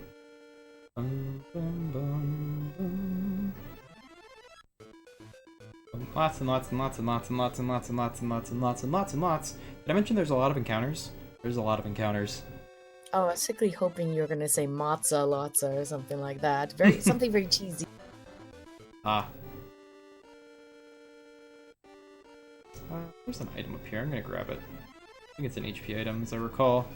Lots and lots and lots and lots and lots and lots and lots and lots and lots and lots and lots. Did I mention there's a lot of encounters? There's a lot of encounters. Oh, I was sickly hoping you were gonna say matza lotza or something like that. Something very cheesy. There's an item up here. I'm gonna grab it. I think it's an HP item, as I recall.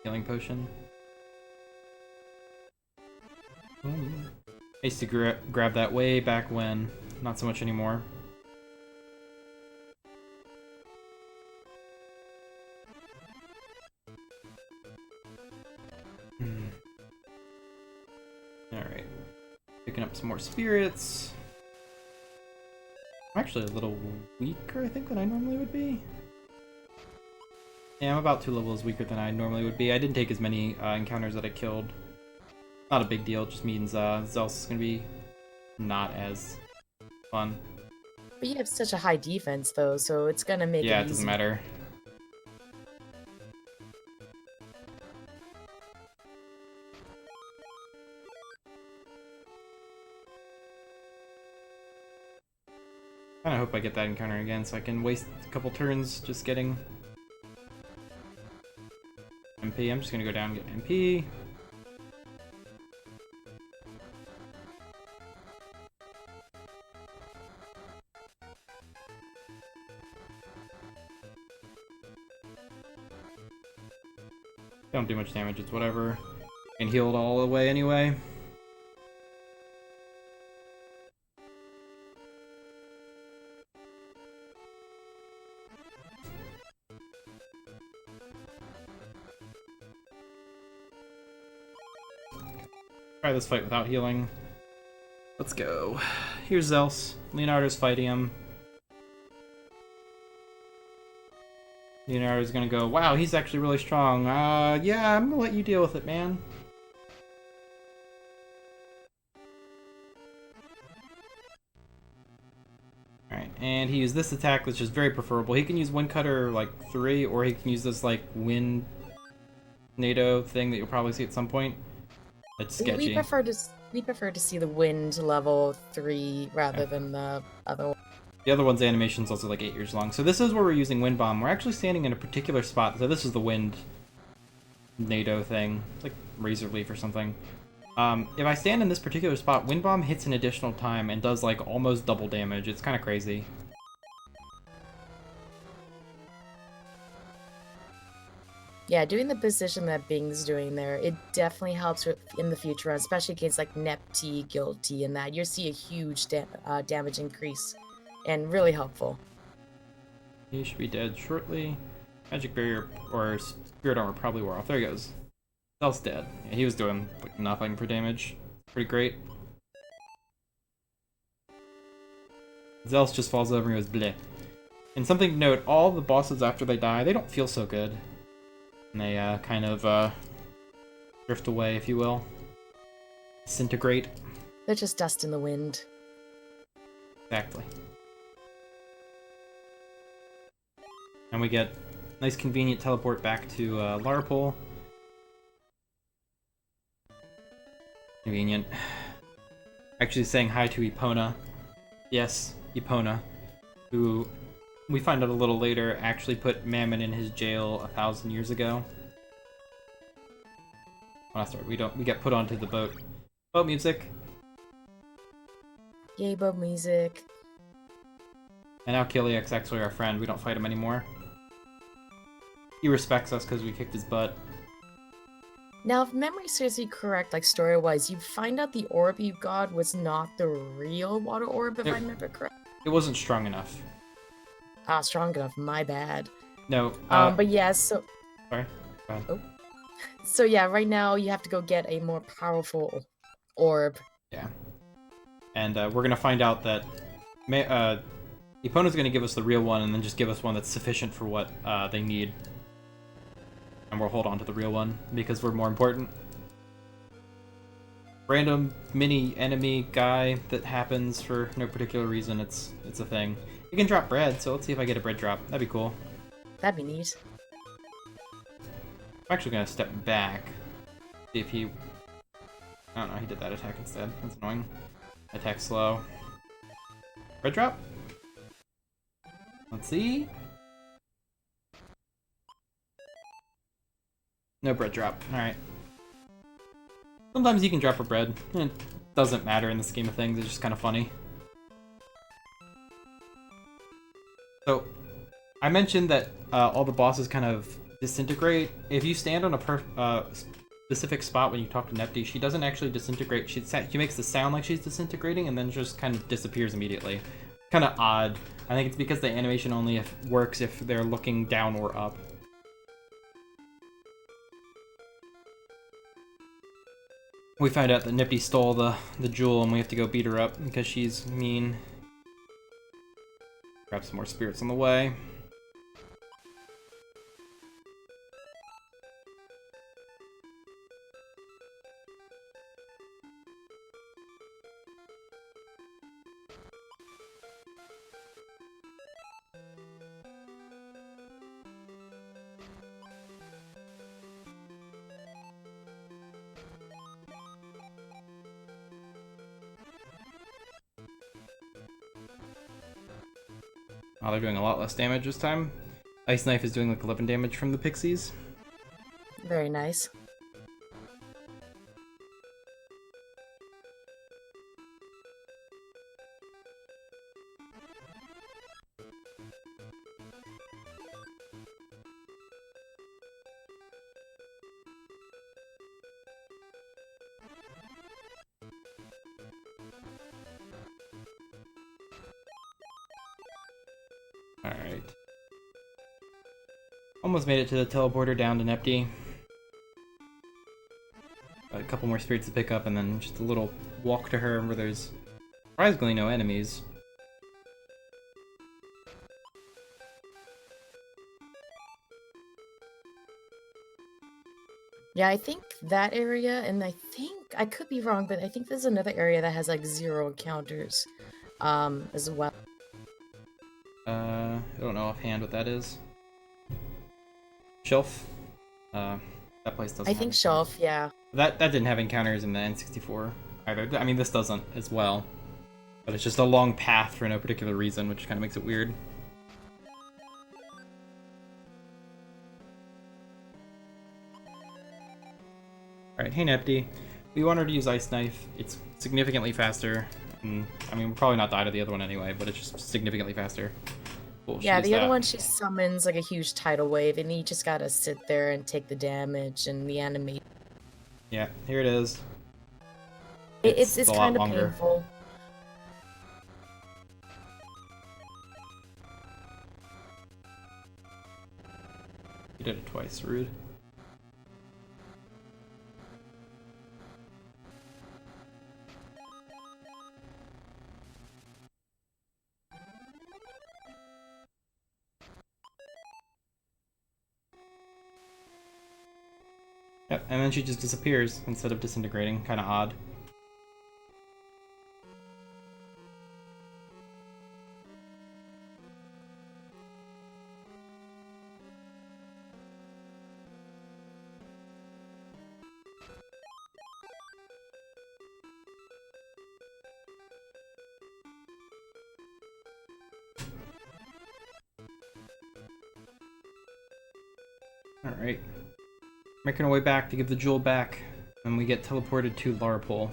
Healing potion. I used to grab that way back when. Not so much anymore. Alright. Picking up some more spirits. I'm actually a little weaker, I think, than I normally would be. Yeah, I'm about 2 levels weaker than I normally would be. I didn't take as many encounters that I killed. Not a big deal, it just means Zels is gonna be not as fun. But you have such a high defense, though, so it's gonna make Yeah, it it doesn't easy. matter. Kinda hope I get that encounter again so I can waste a couple turns just getting MP. I'm just gonna go down and get MP. Don't do much damage, it's whatever. And heal it all away anyway. Try this fight without healing. Let's go. Here's Zels. Leonardo's fighting him. Leonardo's gonna go, wow, he's actually really strong. Yeah, I'm gonna let you deal with it, man. Alright, and he used this attack, which is very preferable. He can use Wind Cutter, like, 3, or he can use this, like, Wind NATO thing that you'll probably see at some point. It's sketchy. We prefer to see the wind level 3 rather than the other one. The other one's animation's also like 8 years long. So this is where we're using Wind Bomb. We're actually standing in a particular spot. So this is the Wind NATO thing. It's like Razor Leaf or something. If I stand in this particular spot, Wind Bomb hits an additional time and does like almost double damage. It's kind of crazy. Yeah, doing the position that Bing's doing there, it definitely helps in the future, especially against like Nepti, Guilty, and that. You'll see a huge damage increase, and really helpful. He should be dead shortly. Magic Barrier or Spirit Armor probably wore off. There he goes. Zel's dead. Yeah, he was doing like nothing for damage. Pretty great. Zealous just falls over and goes bleh. And something to note, all the bosses after they die, they don't feel so good. And they kind of drift away, if you will. Disintegrate. They're just dust in the wind. Exactly. And we get a nice convenient teleport back to Larpole. Convenient. Actually saying hi to Epona. Yes, Epona. Who, we find out a little later, actually put Mammon in his jail 1,000 years ago. Oh, sorry, we get put onto the boat. Boat music. Yay, boat music. And now Kiliak's actually our friend. We don't fight him anymore. He respects us because we kicked his butt. Now, if memory serves me correct, like story-wise, you find out the orb you got was not the real water orb, if I remember correct. It wasn't strong enough. Ah, strong enough. My bad. No. But yeah, so... Sorry. Go ahead. Oh. So yeah, right now you have to go get a more powerful orb. Yeah. And we're gonna find out that Epona's gonna give us the real one, and then just give us one that's sufficient for what they need. And we'll hold on to the real one because we're more important. Random mini enemy guy that happens for no particular reason. It's a thing. You can drop bread, so let's see if I get a bread drop. That'd be cool. That'd be neat. I'm actually gonna step back. See if he... I don't know, he did that attack instead. That's annoying. Attack slow. Bread drop? Let's see. No bread drop. Alright. Sometimes you can drop a bread. It doesn't matter in the scheme of things. It's just kind of funny. So, I mentioned that all the bosses kind of disintegrate. If you stand on a specific spot when you talk to Nepti, she doesn't actually disintegrate. She makes the sound like she's disintegrating and then just kind of disappears immediately. Kind of odd. I think it's because the animation only works if they're looking down or up. We find out that Nipti stole the jewel and we have to go beat her up because she's mean. Grab some more spirits on the way. Oh, they're doing a lot less damage this time. Ice Knife is doing like 11 damage from the pixies. Very nice. Alright. Almost made it to the teleporter down to Nepti. A couple more spirits to pick up, and then just a little walk to her where there's surprisingly no enemies. Yeah, I think that area, and I think, I could be wrong, but I think there's another area that has like 0 encounters as well. I don't know offhand what that is. Shelf? That place doesn't I think Shelf, yeah. That didn't have encounters in the N64 either. I mean, this doesn't as well. But it's just a long path for no particular reason, which kind of makes it weird. Alright, hey Nepti. We want her to use Ice Knife. It's significantly faster. And, I mean, we'll probably not die to the other one anyway, but it's just significantly faster. Cool, Yeah, the other one, she summons like a huge tidal wave, and you just gotta sit there and take the damage and the animate. Yeah, here it is. It's kind of painful. You did it twice, rude. Yep, and then she just disappears instead of disintegrating. Kind of odd. Alright. Making our way back to give the jewel back, and we get teleported to Larpole.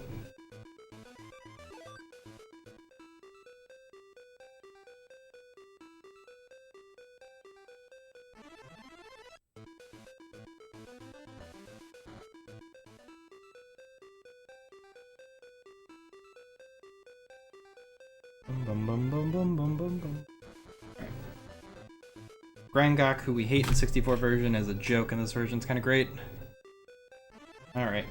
Bum bum bum bum bum bum bum. Right. Grangok, who we hate in 64 version, is a joke in this version. It's kind of great. Alright.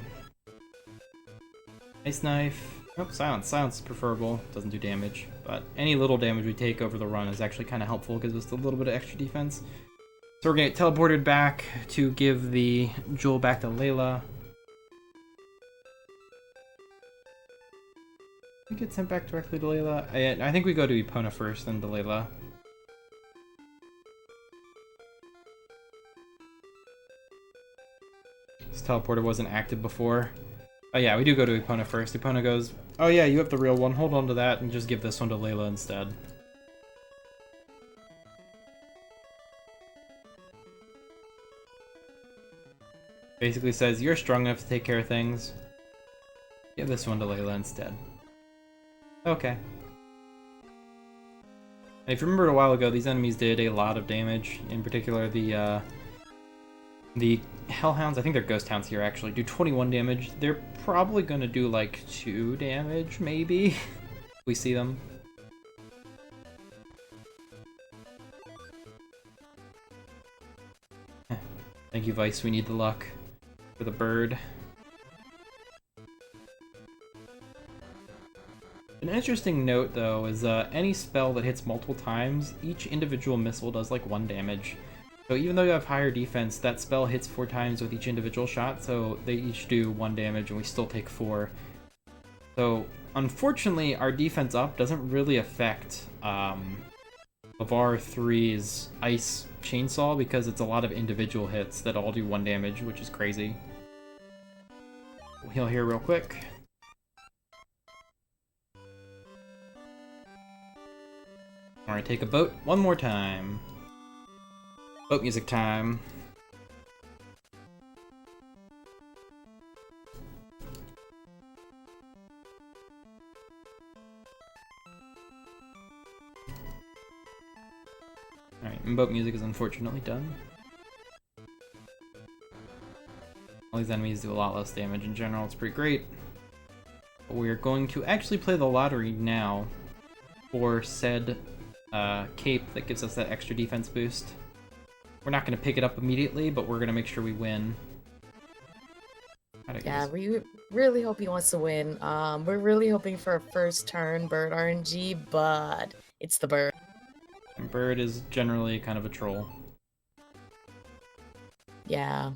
Ice Knife. Oh, Silence. Silence is preferable. Doesn't do damage. But any little damage we take over the run is actually kind of helpful. Gives us a little bit of extra defense. So we're going to get teleported back to give the jewel back to Layla. We get sent back directly to Layla. I think we go to Epona first, then to Layla. This teleporter wasn't active before. Oh yeah, we do go to Epona first. Epona goes, oh yeah, you have the real one, hold on to that, and just give this one to Layla instead. Basically says, you're strong enough to take care of things. Give this one to Layla instead. Okay. And if you remember a while ago, these enemies did a lot of damage. In particular, the Hellhounds, I think they're Ghost Hounds here actually, do 21 damage. They're probably going to do like 2 damage, maybe, if we see them. Thank you, Vice, we need the luck for the bird. An interesting note, though, is any spell that hits multiple times, each individual missile does like 1 damage. So even though you have higher defense, that spell hits 4 times with each individual shot, so they each do 1 damage and we still take 4. So unfortunately, our defense up doesn't really affect Levar 3's Ice Chainsaw because it's a lot of individual hits that all do 1 damage, which is crazy. We'll heal here real quick. Alright, take a boat one more time. Boat music time. Alright, and boat music is unfortunately done. All these enemies do a lot less damage in general, it's pretty great. But we're going to actually play the lottery now for said cape that gives us that extra defense boost. We're not going to pick it up immediately, but we're going to make sure we win. Yeah, we really hope he wants to win. We're really hoping for a first turn bird RNG, but it's the bird. And bird is generally kind of a troll. Yeah.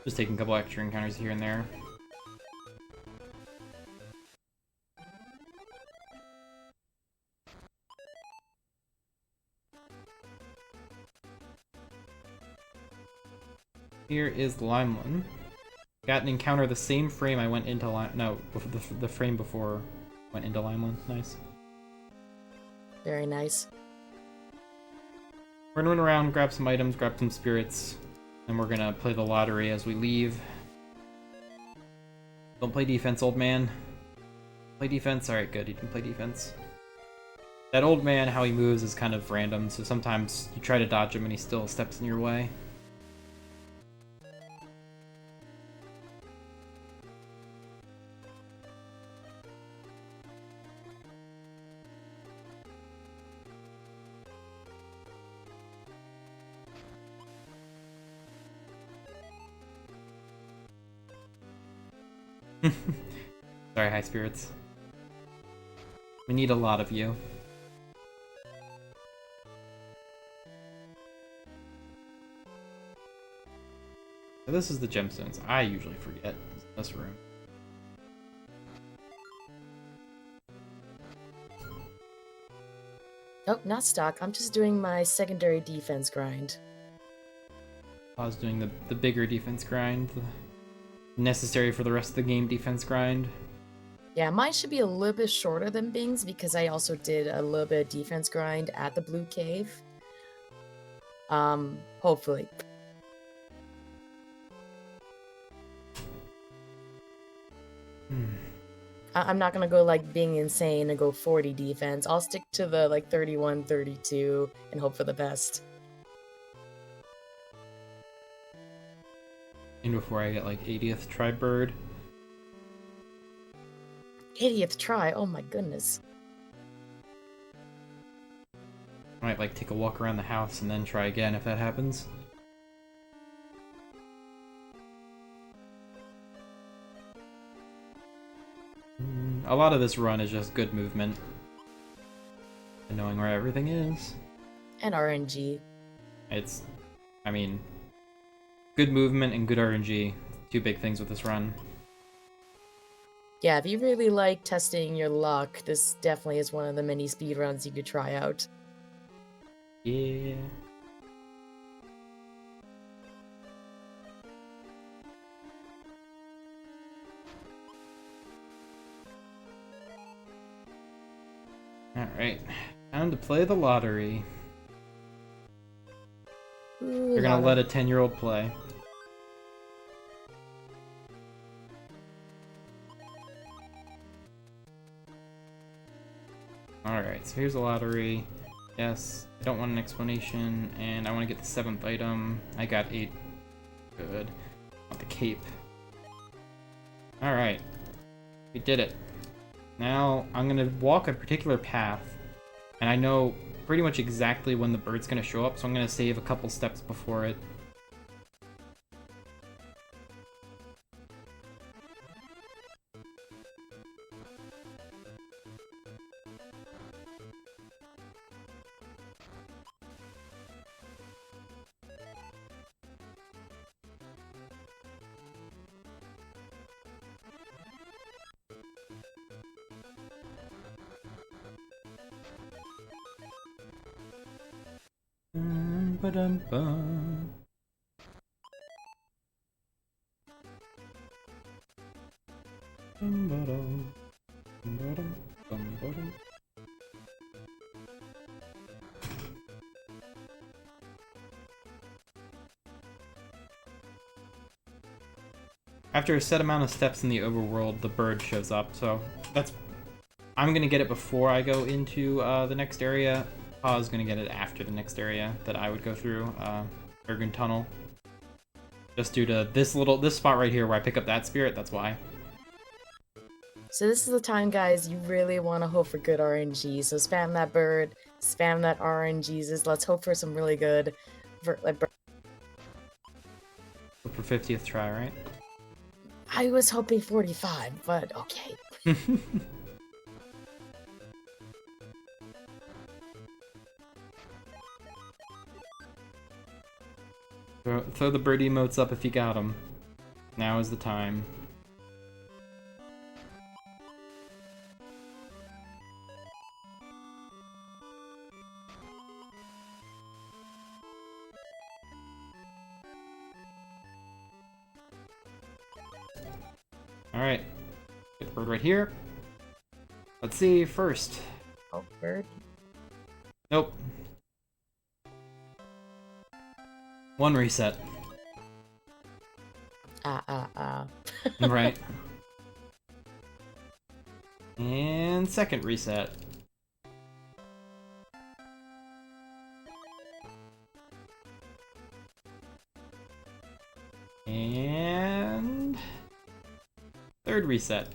Just taking a couple extra encounters here and there. Here is Limeland. Got an encounter the same frame I went into the frame before I went into Limeland. Nice. Very nice. We're gonna run around, grab some items, grab some spirits, and we're gonna play the lottery as we leave. Don't play defense, old man. Play defense? Alright, good, you can play defense. That old man, how he moves is kind of random, so sometimes you try to dodge him and he still steps in your way. Sorry, high spirits. We need a lot of you. So this is the gemstones. I usually forget this room. Oh, not stock. I'm just doing my secondary defense grind. I was doing the bigger defense grind, the necessary for the rest of the game defense grind. Yeah, mine should be a little bit shorter than Bing's because I also did a little bit of defense grind at the Blue Cave. Hopefully. I'm not gonna go like being insane and go 40 defense. I'll stick to the like 31, 32 and hope for the best. And before I get like 80th try bird. 80th try, oh my goodness. I might like take a walk around the house and then try again if that happens. A lot of this run is just good movement. And knowing where everything is. And RNG. It's, I mean, good movement and good RNG. Two big things with this run. Yeah, if you really like testing your luck, this definitely is one of the many speedruns you could try out. Yeah. Alright, time to play the lottery. Ooh, You're gonna let a 10-year-old play. Alright, so here's a lottery. Yes, I don't want an explanation, and I want to get the 7th item. I got 8. Good. I want the cape. Alright. We did it. Now, I'm gonna walk a particular path, and I know pretty much exactly when the bird's gonna show up, so I'm gonna save a couple steps before it. Ba-dum-bum. Bum-ba-dum. Bum-ba-dum. Bum-ba-dum. After a set amount of steps in the overworld, the bird shows up, so that's... I'm gonna get it before I go into the next area. I was gonna get it after the next area that I would go through, Ergun Tunnel. Just due to this spot right here where I pick up that spirit, that's why. So this is the time, guys, you really want to hope for good RNG. So spam that bird, spam that RNGs. Let's hope for some really good... For 50th try, right? I was hoping 45, but okay. Throw the bird emotes up if you got them. Now is the time. Alright. Get the bird right here. Let's see first. Oh, bird. Nope. One reset. Right. And second reset. And third reset.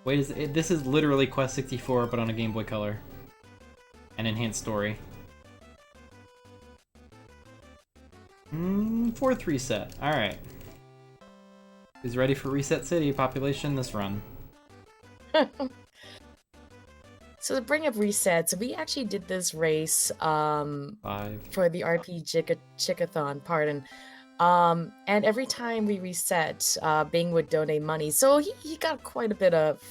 Wait, this is literally Quest 64, but on a Game Boy Color. An enhanced story. Fourth reset. Alright. Who's ready for Reset City population this run? So to bring up resets, we actually did this race for the RP Chickathon, pardon. And every time we reset, Bing would donate money. So he got quite a bit of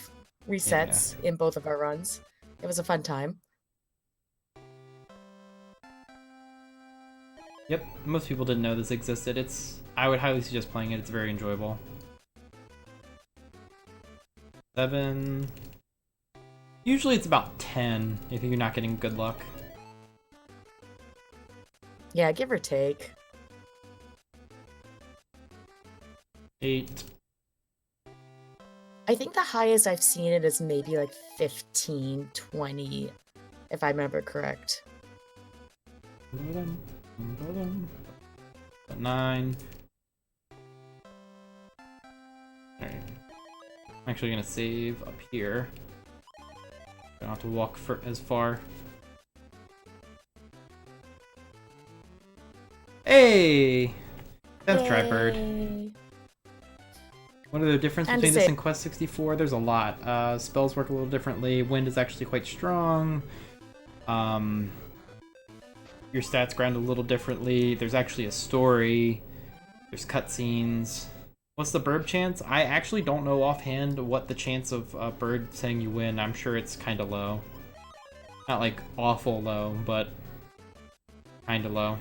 resets in both of our runs. It was a fun time. Yep, most people didn't know this existed. I would highly suggest playing it. It's very enjoyable. 7. Usually it's about 10 if you're not getting good luck. Yeah, give or take. 8. I think the highest I've seen it is maybe like 15, 20, if I remember correct. 9. Alright. I'm actually gonna save up here. Don't have to walk as far. Hey! 10th try, bird. What are the differences between this and Quest 64? There's a lot. Spells work a little differently. Wind is actually quite strong. Your stats grind a little differently. There's actually a story. There's cutscenes. What's the burb chance? I actually don't know offhand what the chance of a bird saying you win. I'm sure it's kind of low. Not like awful low, but kind of low.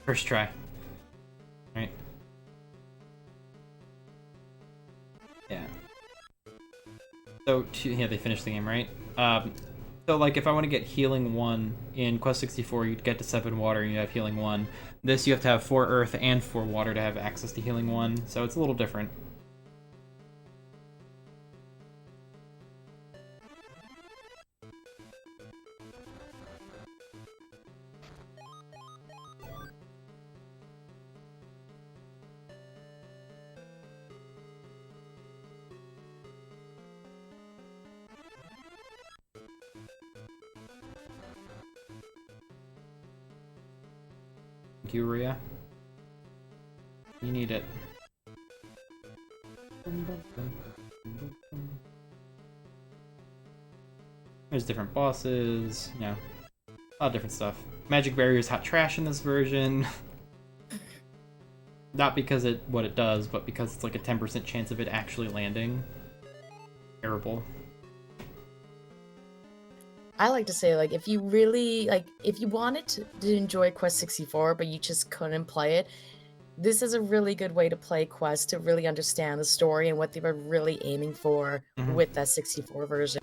First try. Right. Yeah. So, yeah, they finished the game, right? So, like, if I want to get Healing 1 in Quest 64, you'd get to 7 water and you have Healing 1. This, you have to have 4 earth and 4 water to have access to Healing 1, so it's a little different. Thank you, Rhea. You need it. There's different bosses, you know, a lot of different stuff. Magic Barrier is hot trash in this version. Not because what it does, but because it's like a 10% chance of it actually landing. Terrible. I like to say, like, if you really, like, if you wanted to enjoy Quest 64, but you just couldn't play it, this is a really good way to play Quest to really understand the story and what they were really aiming for with that 64 version.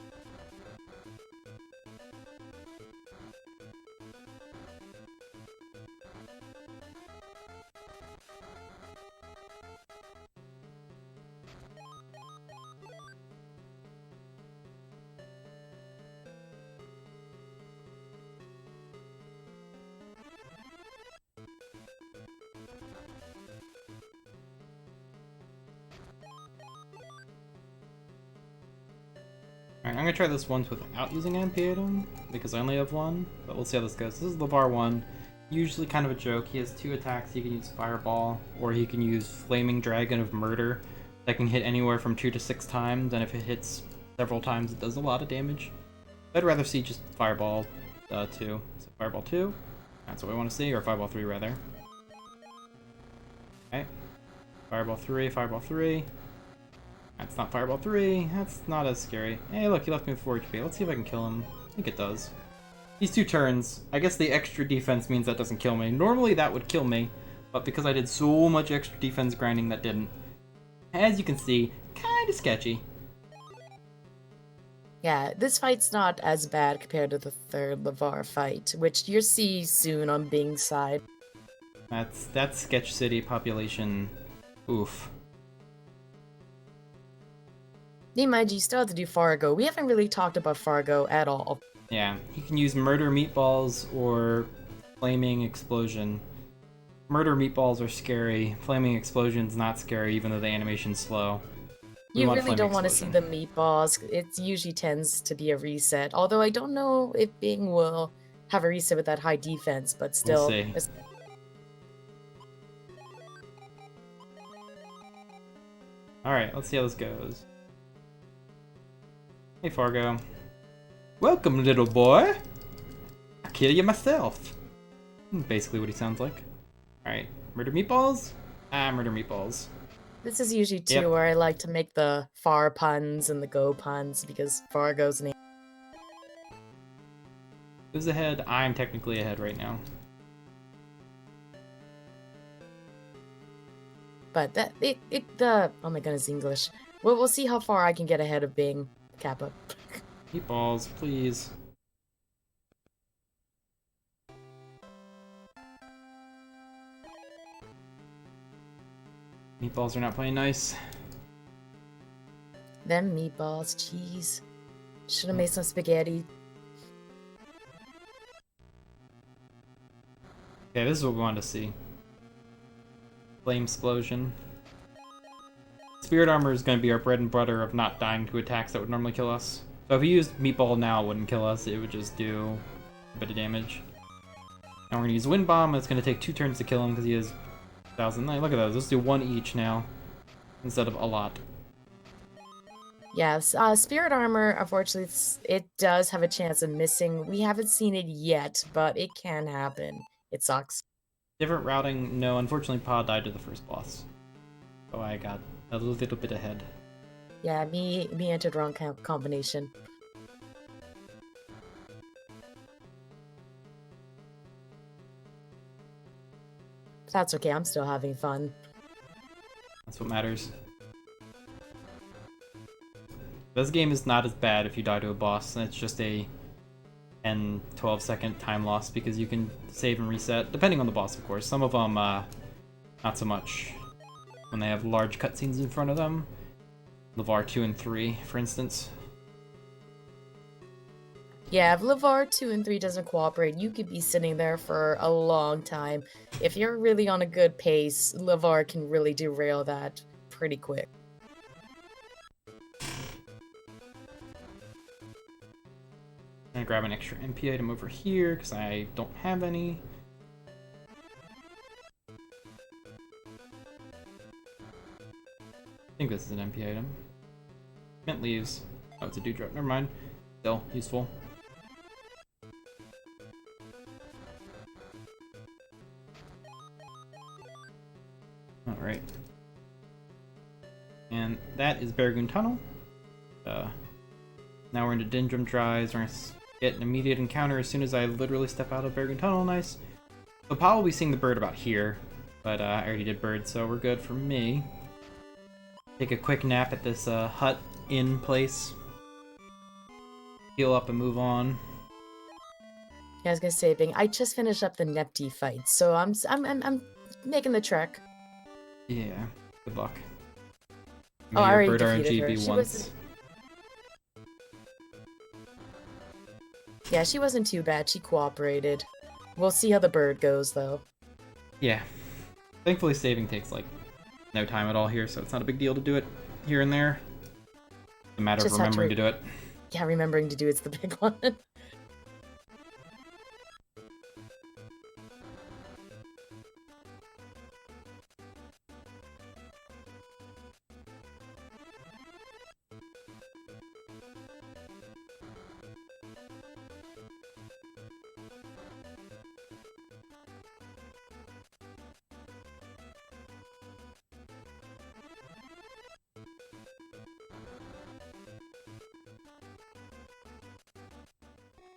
Alright, I'm gonna try this once without using MP item, because I only have one, but we'll see how this goes. This is Levar 1. Usually kind of a joke. He has 2 attacks. He can use Fireball, or he can use Flaming Dragon of Murder. That can hit anywhere from 2 to 6 times, and if it hits several times, it does a lot of damage. I'd rather see just Fireball 2. So Fireball 2, that's what we want to see, or Fireball 3 rather. Okay. Fireball 3, Fireball 3. That's not Fireball 3. That's not as scary. Hey, look, he left me with 4 HP. Let's see if I can kill him. I think it does. These 2 turns, I guess the extra defense means that doesn't kill me. Normally that would kill me, but because I did so much extra defense grinding, that didn't. As you can see, kinda sketchy. Yeah, this fight's not as bad compared to the third Levar fight, which you'll see soon on Bing's side. That's Sketch City population. Oof. Mind you, you still have to do Fargo. We haven't really talked about Fargo at all. Yeah, he can use Murder Meatballs or Flaming Explosion. Murder Meatballs are scary. Flaming Explosion's not scary, even though the animation's slow. You really don't want to see the meatballs. It usually tends to be a reset. Although I don't know if Bing will have a reset with that high defense, but still. We'll see. Alright, let's see how this goes. Hey, Fargo. Welcome, little boy. I'll kill you myself. Basically what he sounds like. Alright, murder meatballs? Ah, murder meatballs. This is usually too where I like to make the far puns and the go puns because Fargo's name. Who's ahead? I'm technically ahead right now. But oh my goodness, English. We'll see how far I can get ahead of Bing Kappa. Meatballs, please. Meatballs are not playing nice. Them meatballs, cheese. Should have made some spaghetti. Okay, this is what we wanted to see. Flame explosion. Spirit armor is going to be our bread and butter of not dying to attacks that would normally kill us. So if we used meatball now, it wouldn't kill us. It would just do a bit of damage. Now we're going to use wind bomb. It's going to take 2 turns to kill him because he has 1,000. Look at those. Let's do 1 each now instead of a lot. Yes, spirit armor, unfortunately, it does have a chance of missing. We haven't seen it yet, but it can happen. It sucks. Different routing. No, unfortunately, Pa died to the first boss. So I got a little bit ahead. Yeah, me entered wrong combination. But that's okay, I'm still having fun. That's what matters. This game is not as bad if you die to a boss, and it's just a 10-12 second time loss because you can save and reset, depending on the boss, of course. Some of them, not so much. When they have large cutscenes in front of them. Levar 2 and 3, for instance. Yeah, if Levar 2 and 3 doesn't cooperate, you could be sitting there for a long time. If you're really on a good pace, Levar can really derail that pretty quick. I'm gonna grab an extra MP item over here, because I don't have any. I think this is an MP item. Mint leaves. Oh, it's a dewdrop. Never mind. Still useful. Alright. And that is Barragoon Tunnel. Now we're into Dendrum Dries. We're gonna get an immediate encounter as soon as I literally step out of Barragoon Tunnel. Nice. So Pa will be seeing the bird about here, but I already did bird, so we're good for me. Take a quick nap at this hut inn place. Heal up and move on. Yeah, I was gonna say, Bing, I just finished up the Nepti fight, so I'm making the trek. Yeah. Good luck. Oh, I already bird defeated her. RNG once. Yeah, she wasn't too bad. She cooperated. We'll see how the bird goes, though. Yeah. Thankfully, saving takes, like, no time at all here, so it's not a big deal to do it here and there. It's a matter of remembering to do it. Yeah, remembering to do it's the big one.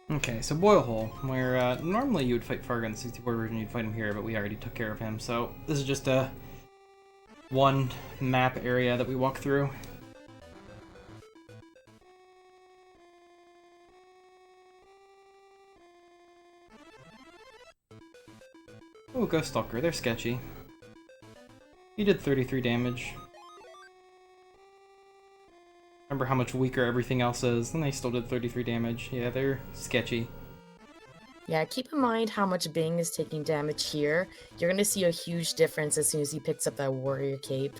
Okay, so Boil Hole, where normally you would fight Fargo in the 64 version, you'd fight him here, but we already took care of him, so this is just a one map area that we walk through. Oh, Ghost Stalker, they're sketchy. He did 33 damage. Remember how much weaker everything else is, and they still did 33 damage. Yeah, they're sketchy. Yeah, keep in mind how much Bing is taking damage here. You're gonna see a huge difference as soon as he picks up that warrior cape.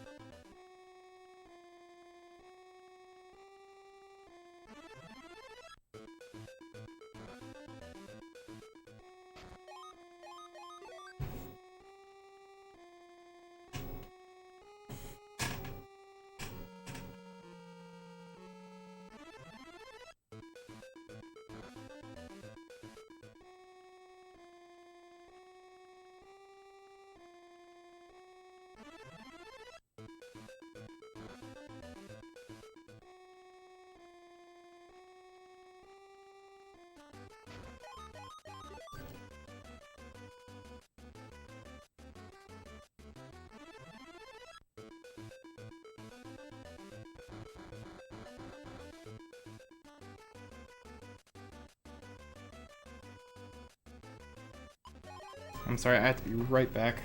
I'm sorry, I have to be right back.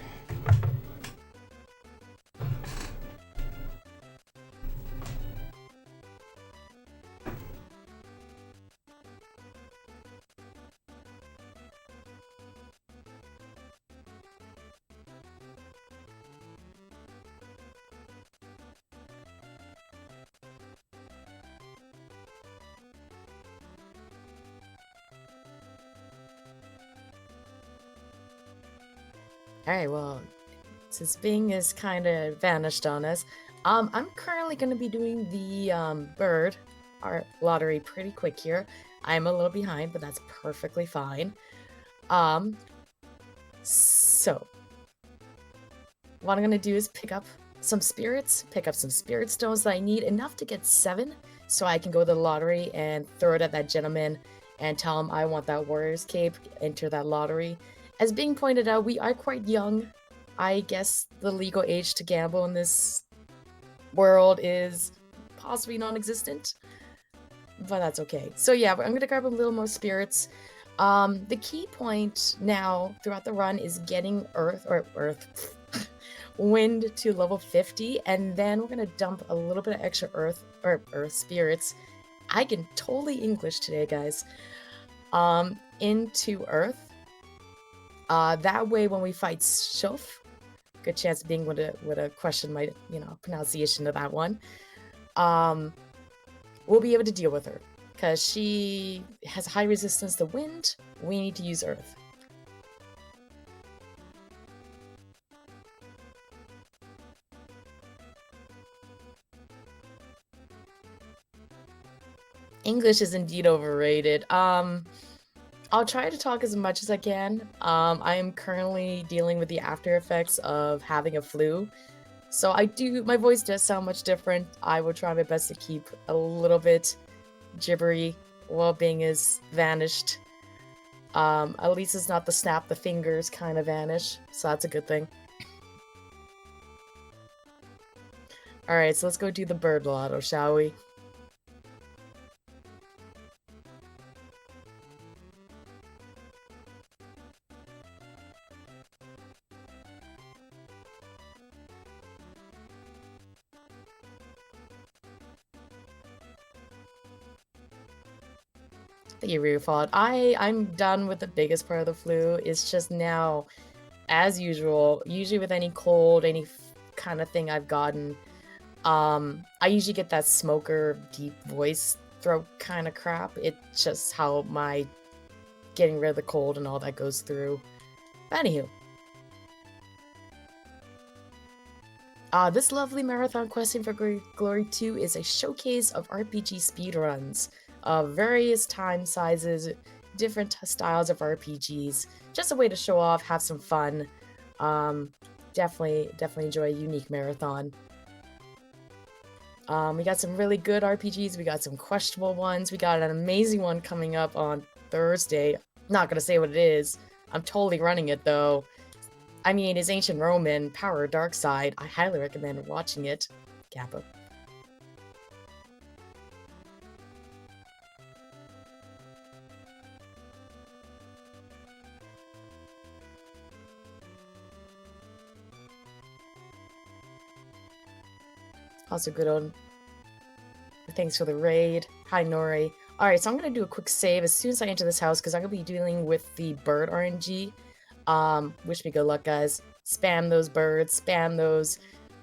Alright, well, since Bing is kind of vanished on us, I'm currently going to be doing the bird art lottery pretty quick here. I'm a little behind, but that's perfectly fine. So what I'm going to do is pick up some spirit stones that I need enough to get 7, so I can go to the lottery and throw it at that gentleman and tell him I want that warrior's cape, enter that lottery. As being pointed out, we are quite young. I guess the legal age to gamble in this world is possibly non-existent, but that's okay. So yeah, I'm gonna grab a little more spirits. The key point now throughout the run is getting wind to level 50, and then we're gonna dump a little bit of extra earth spirits. I can totally English today, guys. Into earth. That way, when we fight Shulf, good chance of being would a question my pronunciation of that one. We'll be able to deal with her because she has high resistance to wind. We need to use earth. English is indeed overrated. I'll try to talk as much as I can. I am currently dealing with the after effects of having a flu. So my voice does sound much different. I will try my best to keep a little bit gibbery while Bing is vanished. At least it's not the snap the fingers kind of vanish, so that's a good thing. Alright, so let's go do the bird lotto, shall we? Thank you, Rearfall. I'm done with the biggest part of the flu. It's just now, as usual, usually with any cold, any kind of thing I've gotten, I usually get that smoker, deep voice throat kind of crap. It's just how my getting rid of the cold and all that goes through. But anywho. This lovely marathon Questing for Glory 2 is a showcase of RPG speedruns of various time sizes, different styles of RPGs. Just a way to show off, have some fun. Definitely enjoy a unique marathon. We got some really good RPGs, we got some questionable ones, we got an amazing one coming up on Thursday. Not gonna say what it is. I'm totally running it though. I mean, it's Ancient Roman, Power Dark Side. I highly recommend watching it. Kappa. Also good on. Thanks for the raid. Hi, Nori. Alright, so I'm going to do a quick save as soon as I enter this house because I'm going to be dealing with the bird RNG. Wish me good luck, guys. Spam those birds, spam those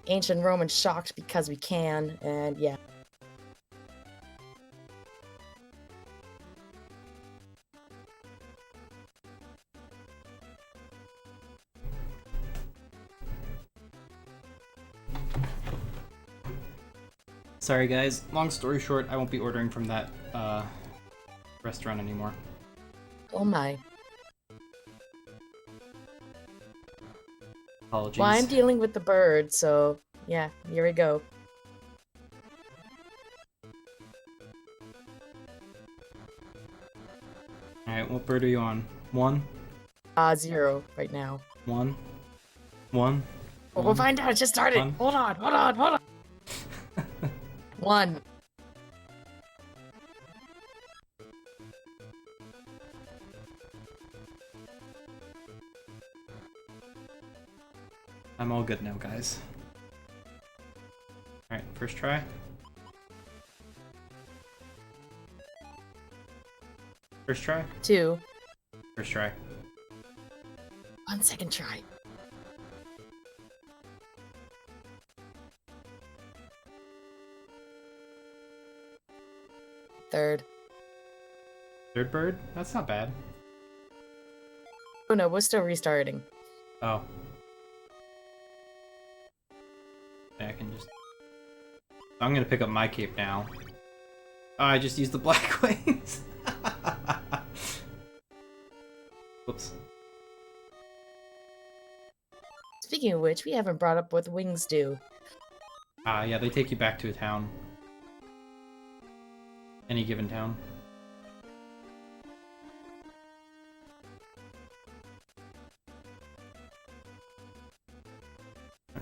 Ancient Roman shocked because we can, and yeah. Sorry guys, long story short, I won't be ordering from that restaurant anymore. Oh my. Apologies. Well, I'm dealing with the bird, so yeah, here we go. Alright, what bird are you on? 1? 0 right now. 1? Well, we'll find out. It just started. 1. Hold on. 1. I'm all good now, guys. Alright, first try. First try? 2. First try. 1 second try. Third. Third bird? That's not bad. Oh no, we're still restarting. Oh. Yeah, I can just... I'm gonna pick up my cape now. Oh, I just used the black wings. Whoops. Speaking of which, we haven't brought up what wings do. Yeah, they take you back to a town. Any given town.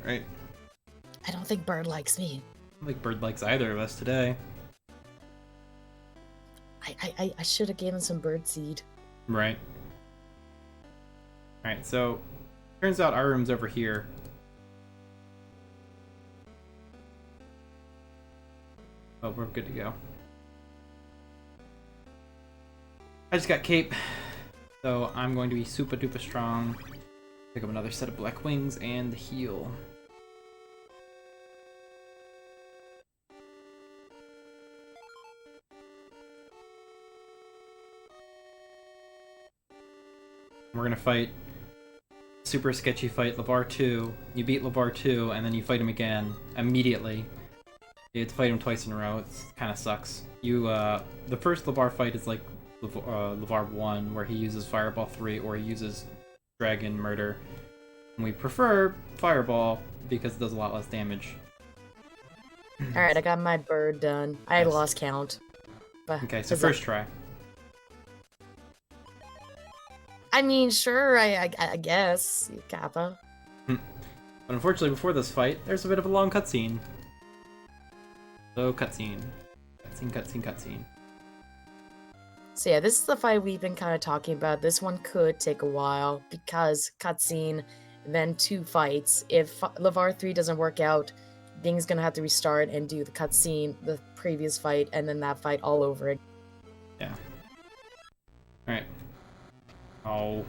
Alright. I don't think Bird likes me. I don't think Bird likes either of us today. I should have given some bird seed. Right. Alright, so turns out our room's over here. Oh, we're good to go. I just got cape, so I'm going to be super duper strong. Pick up another set of black wings and heal. We're gonna fight super sketchy fight Levar 2. You beat Levar 2 and then you fight him again immediately. You have to fight him twice in a row. It kind of sucks. You the first Levar fight is like Levar 1 where he uses Fireball 3 or he uses Dragon Murder. And we prefer Fireball because it does a lot less damage. Alright, I got my bird done. I Nice. lost count. But Okay, so first try. I mean, sure, I guess. Kappa. But unfortunately, before this fight, there's a bit of a long cutscene. So, cutscene. Cutscene. So yeah, this is the fight we've been kind of talking about. This one could take a while because cutscene, then 2 fights. If Levar 3 doesn't work out, Bing's gonna have to restart and do the cutscene, the previous fight, and then that fight all over again. Yeah. Alright. Oh.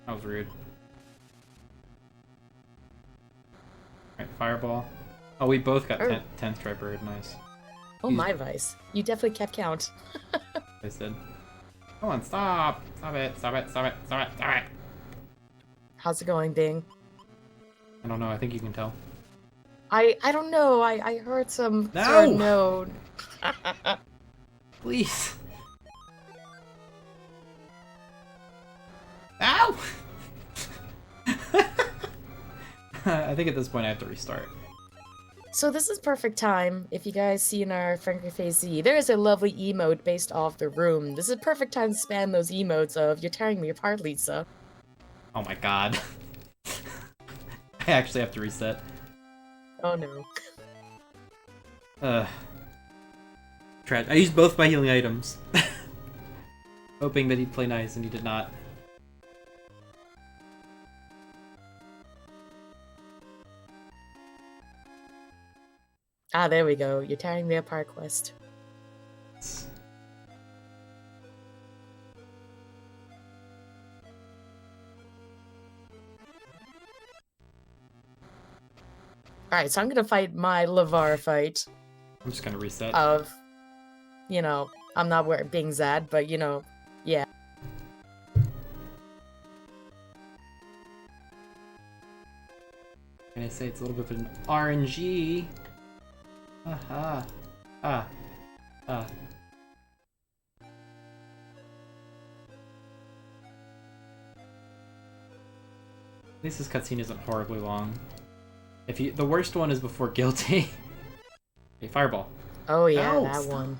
That was rude. Alright, Fireball. Oh, we both got 10th try bird. Nice. Oh my Vice. You definitely kept count. I said. Come on, stop! Stop it, stop it, stop it, stop it, stop it! How's it going, Bing? I don't know, I think you can tell. I don't know. I heard some No! sort of no. Please! Ow! I think at this point I have to restart. So this is perfect time. If you guys see in our Frankie Face Z, there is a lovely emote based off the room. This is a perfect time to spam those emotes of "You're tearing me apart, Lisa." Oh my god. I actually have to reset. Oh no. I used both my healing items. Hoping that he'd play nice, and he did not. Ah, there we go. You're tearing me apart quest. Alright, so I'm gonna fight my Levar fight. I'm just gonna reset. Of, you know, I'm not where Bing's at, but you know, yeah. Can I say it's a little bit of an RNG? Aha. Ah. Ah. At least this cutscene isn't horribly long. The worst one is before guilty. Hey, Fireball. Oh yeah, Ow, that stop. one.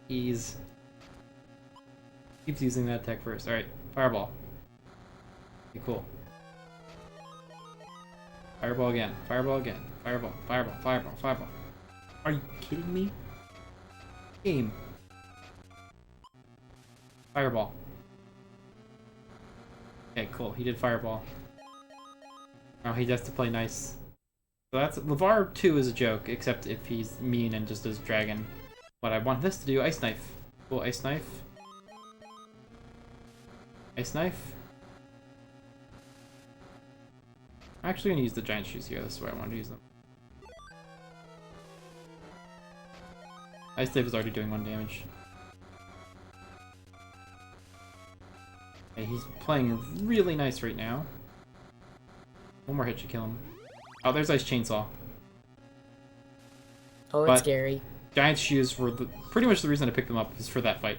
Keeps using that attack first. Alright, Fireball. Okay, cool. Fireball again. Fireball again. Fireball. Fireball. Fireball. Fireball. Are you kidding me? Game. Fireball. Okay, cool. He did Fireball. Oh, he has to play nice. So that's... Levar 2 is a joke, except if he's mean and just does Dragon. But I want this to do Ice Knife. Cool, Ice Knife. Ice Knife. I'm actually gonna use the Giant Shoes here. This is where I want to use them. Ice Knife is already doing 1 damage. Okay, he's playing really nice right now. 1 more hit should kill him. Oh, there's Ice Chainsaw. Oh, it's scary. Giant Shoes were pretty much the reason I picked them up, is for that fight.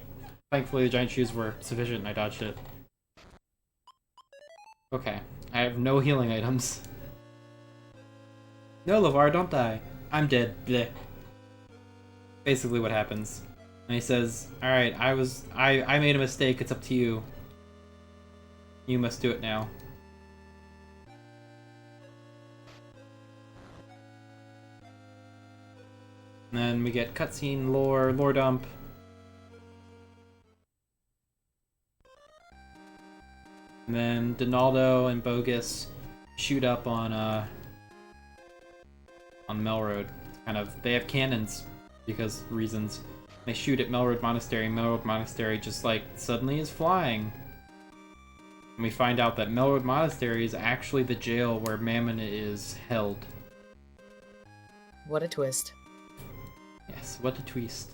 Thankfully, the Giant Shoes were sufficient and I dodged it. Okay, I have no healing items. No, Levar, don't die. I'm dead. Bleh. Basically what happens. And he says, alright, I made a mistake, it's up to you. You must do it now. And then we get cutscene, lore dump. And then Donaldo and Bogus shoot up on Melroad. Kind of, they have cannons because reasons. They shoot at Melroad Monastery. Melroad Monastery just like suddenly is flying. And we find out that Melroad Monastery is actually the jail where Mammon is held. What a twist. Yes, what a twist.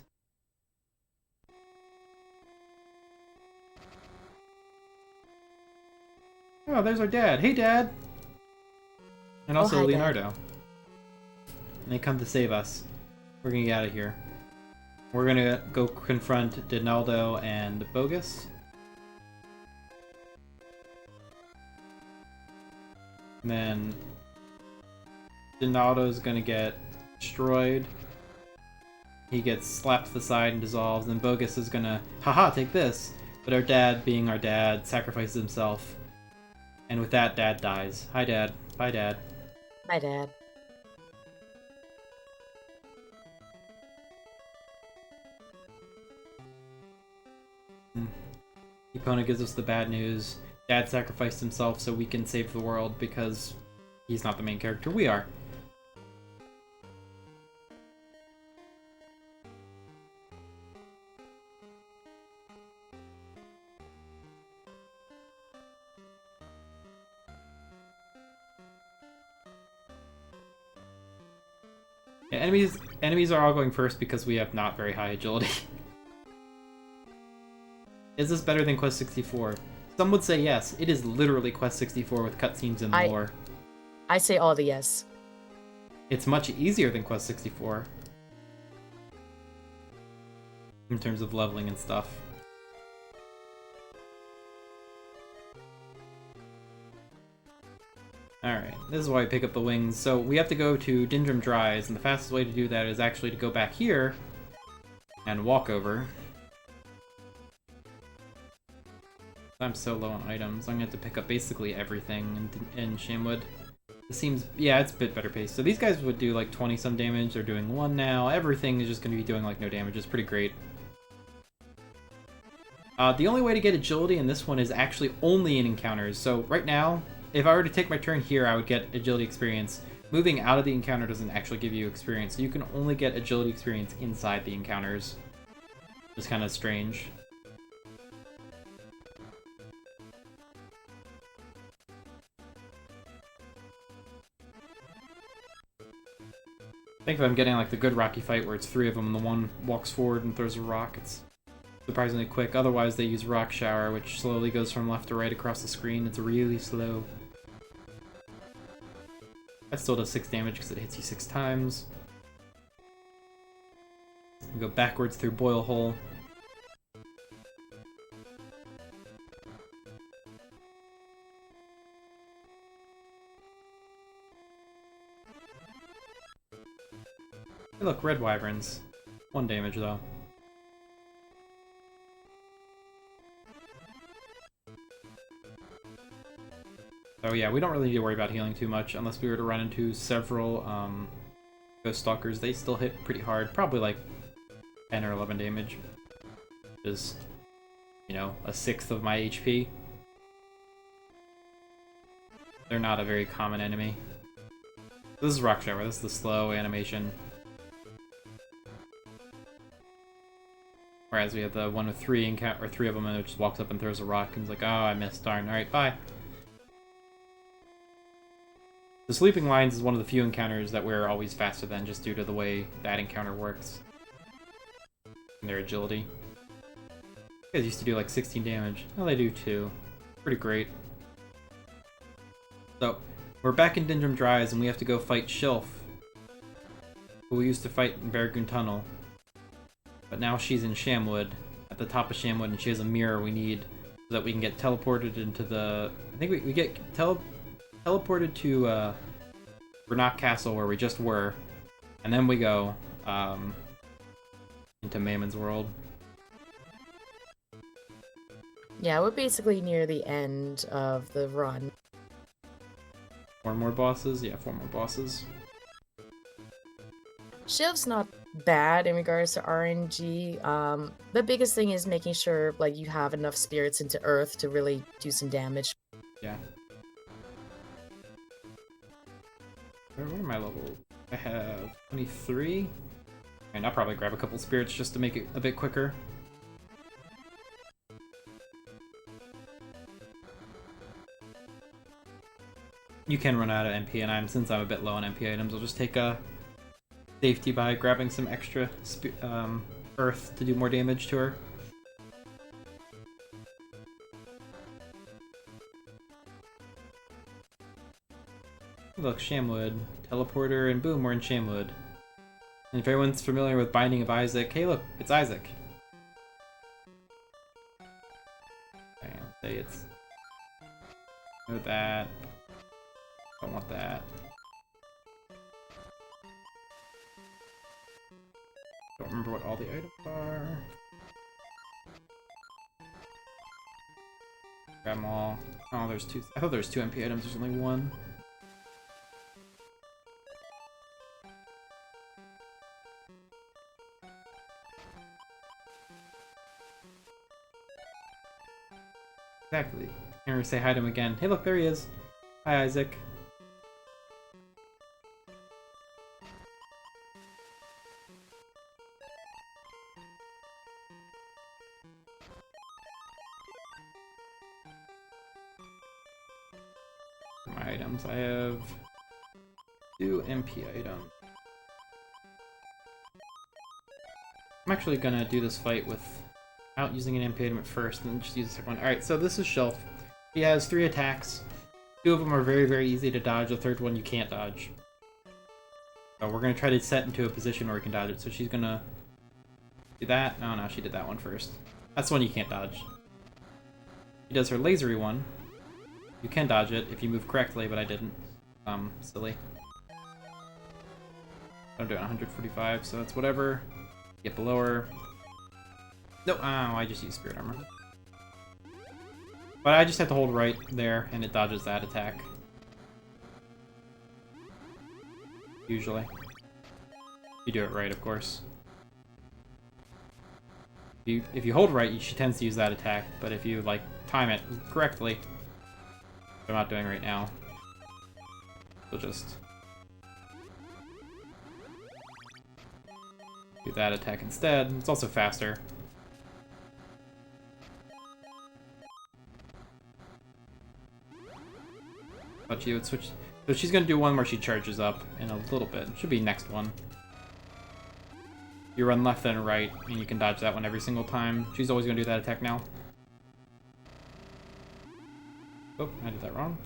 Oh, there's our dad. Hey, Dad! And also hi, Leonardo. Dad. And they come to save us. We're gonna get out of here. We're gonna go confront Donaldo and Bogus. And then Donaldo's gonna get destroyed. He gets slapped to the side and dissolves, and Bogus is gonna, haha, take this! But our dad, being our dad, sacrifices himself. And with that, Dad dies. Hi, Dad. Bye, Dad. Bye, Dad. Epona gives us the bad news. Dad sacrificed himself so we can save the world because he's not the main character. We are. Yeah, enemies are all going first because we have not very high agility. Is this better than Quest 64? Some would say yes. It is literally Quest 64 with cutscenes and lore. I say all the yes. It's much easier than Quest 64. In terms of leveling and stuff. Alright, this is why we pick up the wings. So we have to go to Dindrum Dries, and the fastest way to do that is actually to go back here and walk over. I'm so low on items. I'm gonna have to pick up basically everything in Shamwood. It seems, yeah, it's a bit better paced. So these guys would do like 20 some damage. They're doing 1 now. Everything is just gonna be doing like no damage. It's pretty great. The only way to get agility in this one is actually only in encounters. So right now, if I were to take my turn here, I would get agility experience. Moving out of the encounter doesn't actually give you experience. So you can only get agility experience inside the encounters. It's kind of strange. I think if I'm getting like the good Rocky fight where it's 3 of them and the one walks forward and throws a rock, it's surprisingly quick. Otherwise they use Rock Shower, which slowly goes from left to right across the screen. It's really slow. That still does 6 damage because it hits you 6 times. You go backwards through Boil Hole. Hey look, red wyverns. 1 damage though. So yeah, we don't really need to worry about healing too much unless we were to run into several Ghost Stalkers. They still hit pretty hard, probably like 10 or 11 damage. Which is you know, a sixth of my HP. They're not a very common enemy. This is Rock Shower. This is the slow animation. Whereas we have the one with three of them, and it just walks up and throws a rock and is like, oh, I missed, darn. Alright, bye. The Sleeping Lions is one of the few encounters that we're always faster than, just due to the way that encounter works. And their agility. You guys used to do like 16 damage. Oh, they do too. Pretty great. So, we're back in Dindrum Dries, and we have to go fight Shilf, who we used to fight in Beargoon Tunnel. But now she's in Shamwood, at the top of Shamwood, and she has a mirror we need so that we can get teleported into the... I think we get teleported to Vernock Castle, where we just were, and then we go into Mammon's world. Yeah, we're basically near the end of the run. 4 more bosses? Yeah, 4 more bosses. Shiv's not bad in regards to RNG. The biggest thing is making sure like you have enough spirits into Earth to really do some damage. Yeah. What are my levels? I have 23. And I'll probably grab a couple spirits just to make it a bit quicker. You can run out of MP, and since I'm a bit low on MP items, I'll just take a safety by grabbing some extra earth to do more damage to her. Look, Shamwood, teleporter, and boom, we're in Shamwood. And if everyone's familiar with Binding of Isaac, hey look, it's Isaac. Okay, I'll say it's... know that. Don't want that. Don't remember what all the items are. Grab them all. Oh, there's 2. I thought there was 2 MP items. There's only 1. Exactly. Here we say hi to him again. Hey, look, there he is. Hi, Isaac. My items. I have 2 MP items. I'm actually gonna do this fight without using an MP item at first, and then just use the second one. Alright, so this is Shelf. He has 3 attacks. 2 of them are very, very easy to dodge. The third one you can't dodge. So we're gonna try to set into a position where we can dodge it. So she's gonna do that. No, she did that one first. That's the one you can't dodge. She does her lasery one. You can dodge it if you move correctly, but I didn't. Silly. I'm doing 145, so that's whatever. Get below her. No, oh, I just used Spirit Armor. But I just have to hold right there, and it dodges that attack. Usually. You do it right, of course. If you hold right, she tends to use that attack, but if you, like, time it correctly, which I'm not doing right now, you'll just do that attack instead. It's also faster. But she would switch. So she's gonna do one where she charges up in a little bit. Should be next one. You run left and right, and you can dodge that one every single time. She's always gonna do that attack now. Oh, I did that wrong.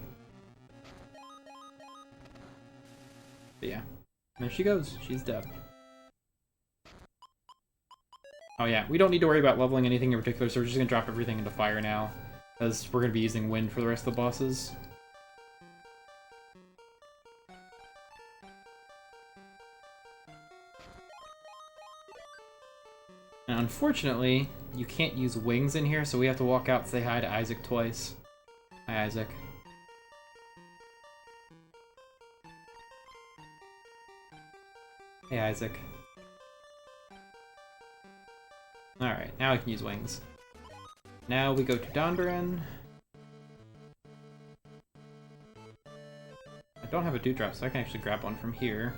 But yeah. And there she goes. She's dead. Oh yeah, we don't need to worry about leveling anything in particular, so we're just gonna drop everything into fire now, because we're gonna be using wind for the rest of the bosses. And unfortunately, you can't use wings in here, so we have to walk out and say hi to Isaac twice. Hi, Isaac. Hey, Isaac. Alright, now I can use wings. Now we go to Donbaran. I don't have a dewdrop, so I can actually grab one from here.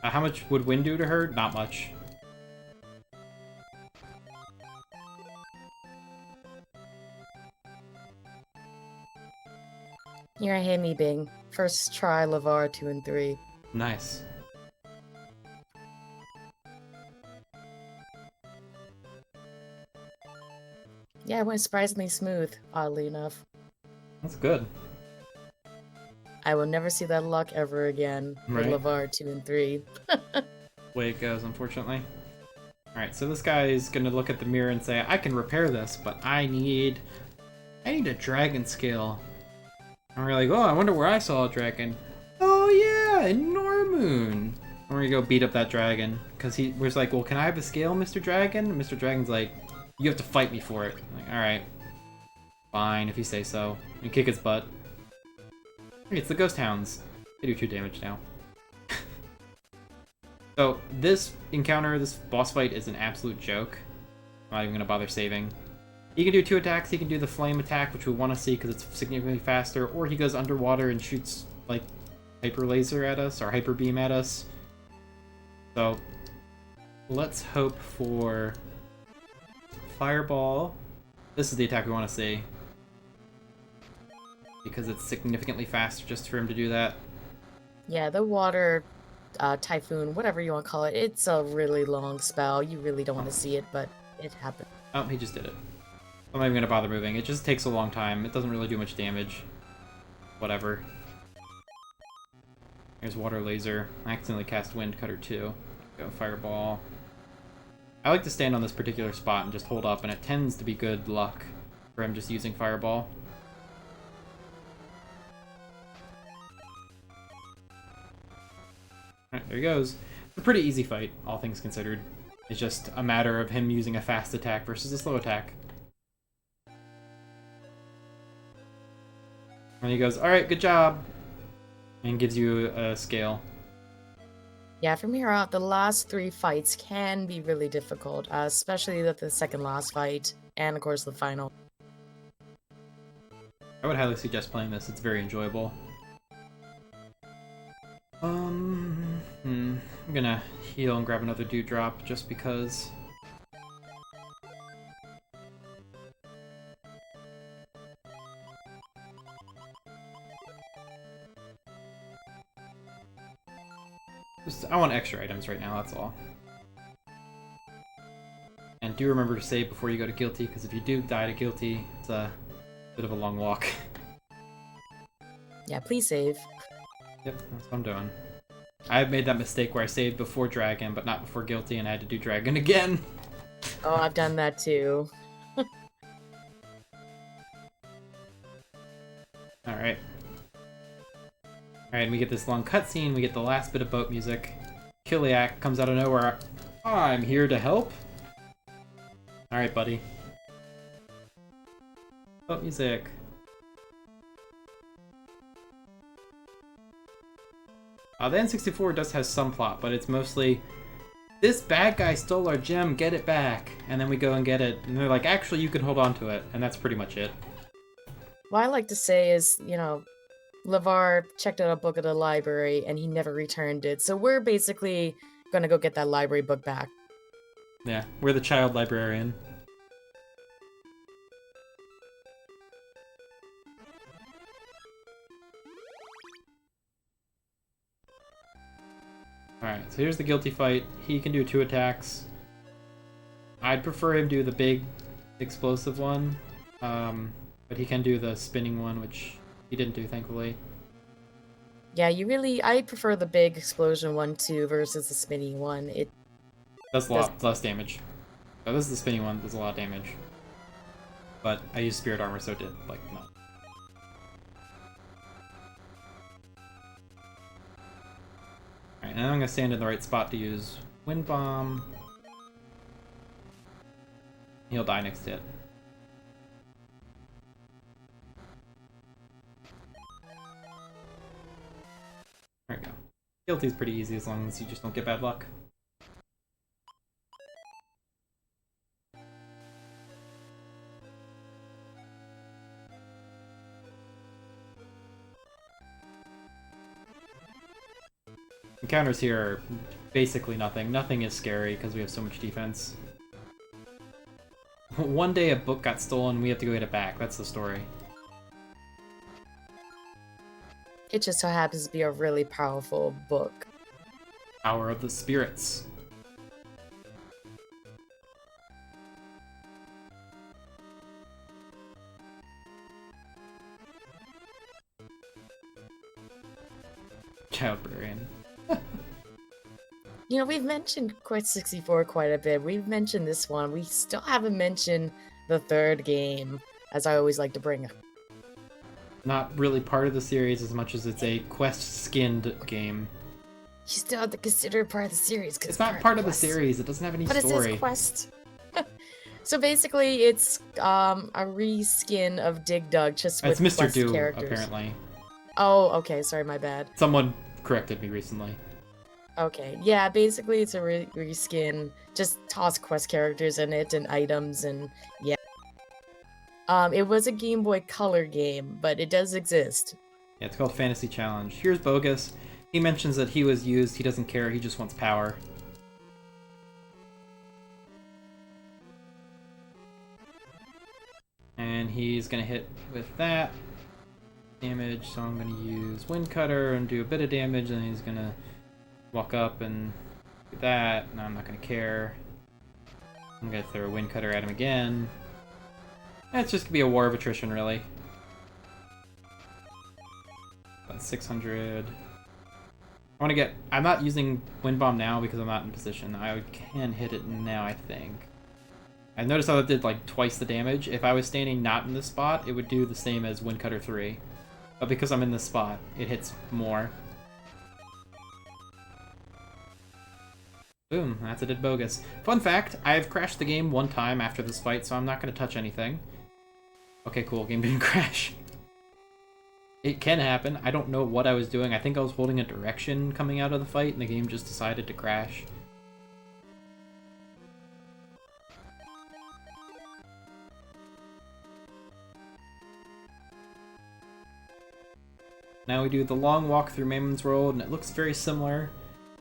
How much would wind do to her? Not much. Here, hit me, Bing. First try, Levar 2 and 3. Nice. Yeah, it went surprisingly smooth, oddly enough. That's good. I will never see that luck ever again with Right. Levar 2 and 3. Way it goes, unfortunately. Alright, so this guy is gonna look at the mirror and say, I can repair this, but I need a dragon scale. And we're like, oh, I wonder where I saw a dragon. Oh yeah, in Normoon. And we're gonna go beat up that dragon. Because he was like, well, can I have a scale, Mr. Dragon? And Mr. Dragon's like, you have to fight me for it. I'm like, alright. Fine, if you say so. And kick his butt. Hey, it's the Ghost Hounds. They do 2 damage now. So, this encounter, this boss fight is an absolute joke. I'm not even gonna bother saving. He can do 2 attacks. He can do the flame attack, which we want to see because it's significantly faster, or he goes underwater and shoots, like, hyper laser at us, or hyper beam at us. So, let's hope for Fireball. This is the attack we want to see. Because it's significantly faster just for him to do that. Yeah, the water typhoon, whatever you want to call it, it's a really long spell. You really don't want to see it, but it happened. Oh, he just did it. I'm not even gonna bother moving. It just takes a long time. It doesn't really do much damage. Whatever. There's water laser. I accidentally cast wind cutter too. Go fireball. I like to stand on this particular spot and just hold up, and it tends to be good luck for him just using fireball. Alright, there he goes. It's a pretty easy fight, all things considered. It's just a matter of him using a fast attack versus a slow attack. And he goes, alright, good job! And gives you a scale. Yeah, from here out, the last 3 fights can be really difficult, especially the second last fight, and of course the final. I would highly suggest playing this, it's very enjoyable. I'm gonna heal and grab another dewdrop just because. I want extra items right now, that's all. And do remember to save before you go to Guilty, because if you do die to Guilty, it's a bit of a long walk. Yeah, please save. Yep, that's what I'm doing. I've made that mistake where I saved before Dragon, but not before Guilty, and I had to do Dragon again. Oh, I've done that too. Alright. Alright, we get this long cutscene, we get the last bit of boat music. Kiliak comes out of nowhere. I'm here to help. Alright, buddy. Boat music. The N64 does have some plot, but it's mostly, this bad guy stole our gem, get it back. And then we go and get it, and they're like, actually, you can hold on to it. And that's pretty much it. What I like to say is, you know, Levar checked out a book at the library and he never returned it. So we're basically gonna go get that library book back. Yeah, we're the child librarian. Alright, so here's the Guilty fight. He can do 2 attacks. I'd prefer him do the big explosive one, but he can do the spinning one, which he didn't do, thankfully. Yeah, I prefer the big explosion one too versus the spinny one. It does a lot less damage. So this is the spinning one, does a lot of damage. But I used spirit armor, so it did, like, not. Alright, and I'm gonna stand in the right spot to use Wind Bomb. He'll die next hit. Guilty's pretty easy as long as you just don't get bad luck. Encounters here are basically nothing. Nothing is scary because we have so much defense. One day a book got stolen, we have to go get it back. That's the story. It just so happens to be a really powerful book. Power of the spirits. Childbarian. You know, we've mentioned Quest 64 quite a bit. We've mentioned this one. We still haven't mentioned the third game, as I always like to bring up. Not really part of the series as much as it's a quest-skinned game. You still have to consider it part of the series. It's not part of the series. It doesn't have any story. But it says quest. So basically, it's a reskin of Dig Dug, just with it's Mr. quest Do, characters. apparently. Oh, okay. Sorry, my bad. Someone corrected me recently. Okay, yeah, basically it's a reskin. Just toss quest characters in it and items and yeah. It was a Game Boy Color game, but it does exist. Yeah, it's called Fantasy Challenge. Here's Bogus. He mentions that he was used. He doesn't care. He just wants power. And he's going to hit with that damage, so I'm going to use Wind Cutter and do a bit of damage, and he's going to walk up and do that. No, I'm not going to care. I'm going to throw a Wind Cutter at him again. It's just going to be a war of attrition, really. About 600. I want to get... I'm not using Wind Bomb now because I'm not in position. I can hit it now, I think. I noticed how it did like twice the damage. If I was standing not in this spot, it would do the same as Wind Cutter 3. But because I'm in this spot, it hits more. Boom, that's a dead Bogus. Fun fact, I've crashed the game one time after this fight, so I'm not going to touch anything. Okay, cool, game didn't crash. It can happen. I don't know what I was doing. I think I was holding a direction coming out of the fight, and the game just decided to crash. Now we do the long walk through Mammon's World, and it looks very similar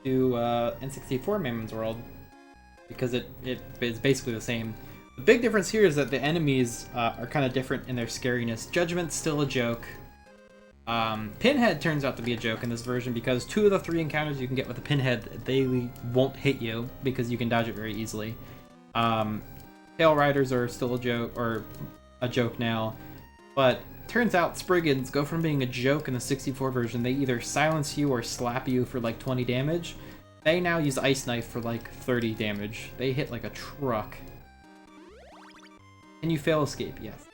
to N64 Mammon's World, because it is basically the same. The big difference here is that the enemies are kind of different in their scariness. Judgment's still a joke. Pinhead turns out to be a joke in this version because 2 of the 3 encounters you can get with a Pinhead, they won't hit you because you can dodge it very easily. Tail Riders are still a joke now, but turns out Spriggans go from being a joke in the 64 version. They either silence you or slap you for like 20 damage. They now use Ice Knife for like 30 damage. They hit like a truck. Can you fail escape? Yes.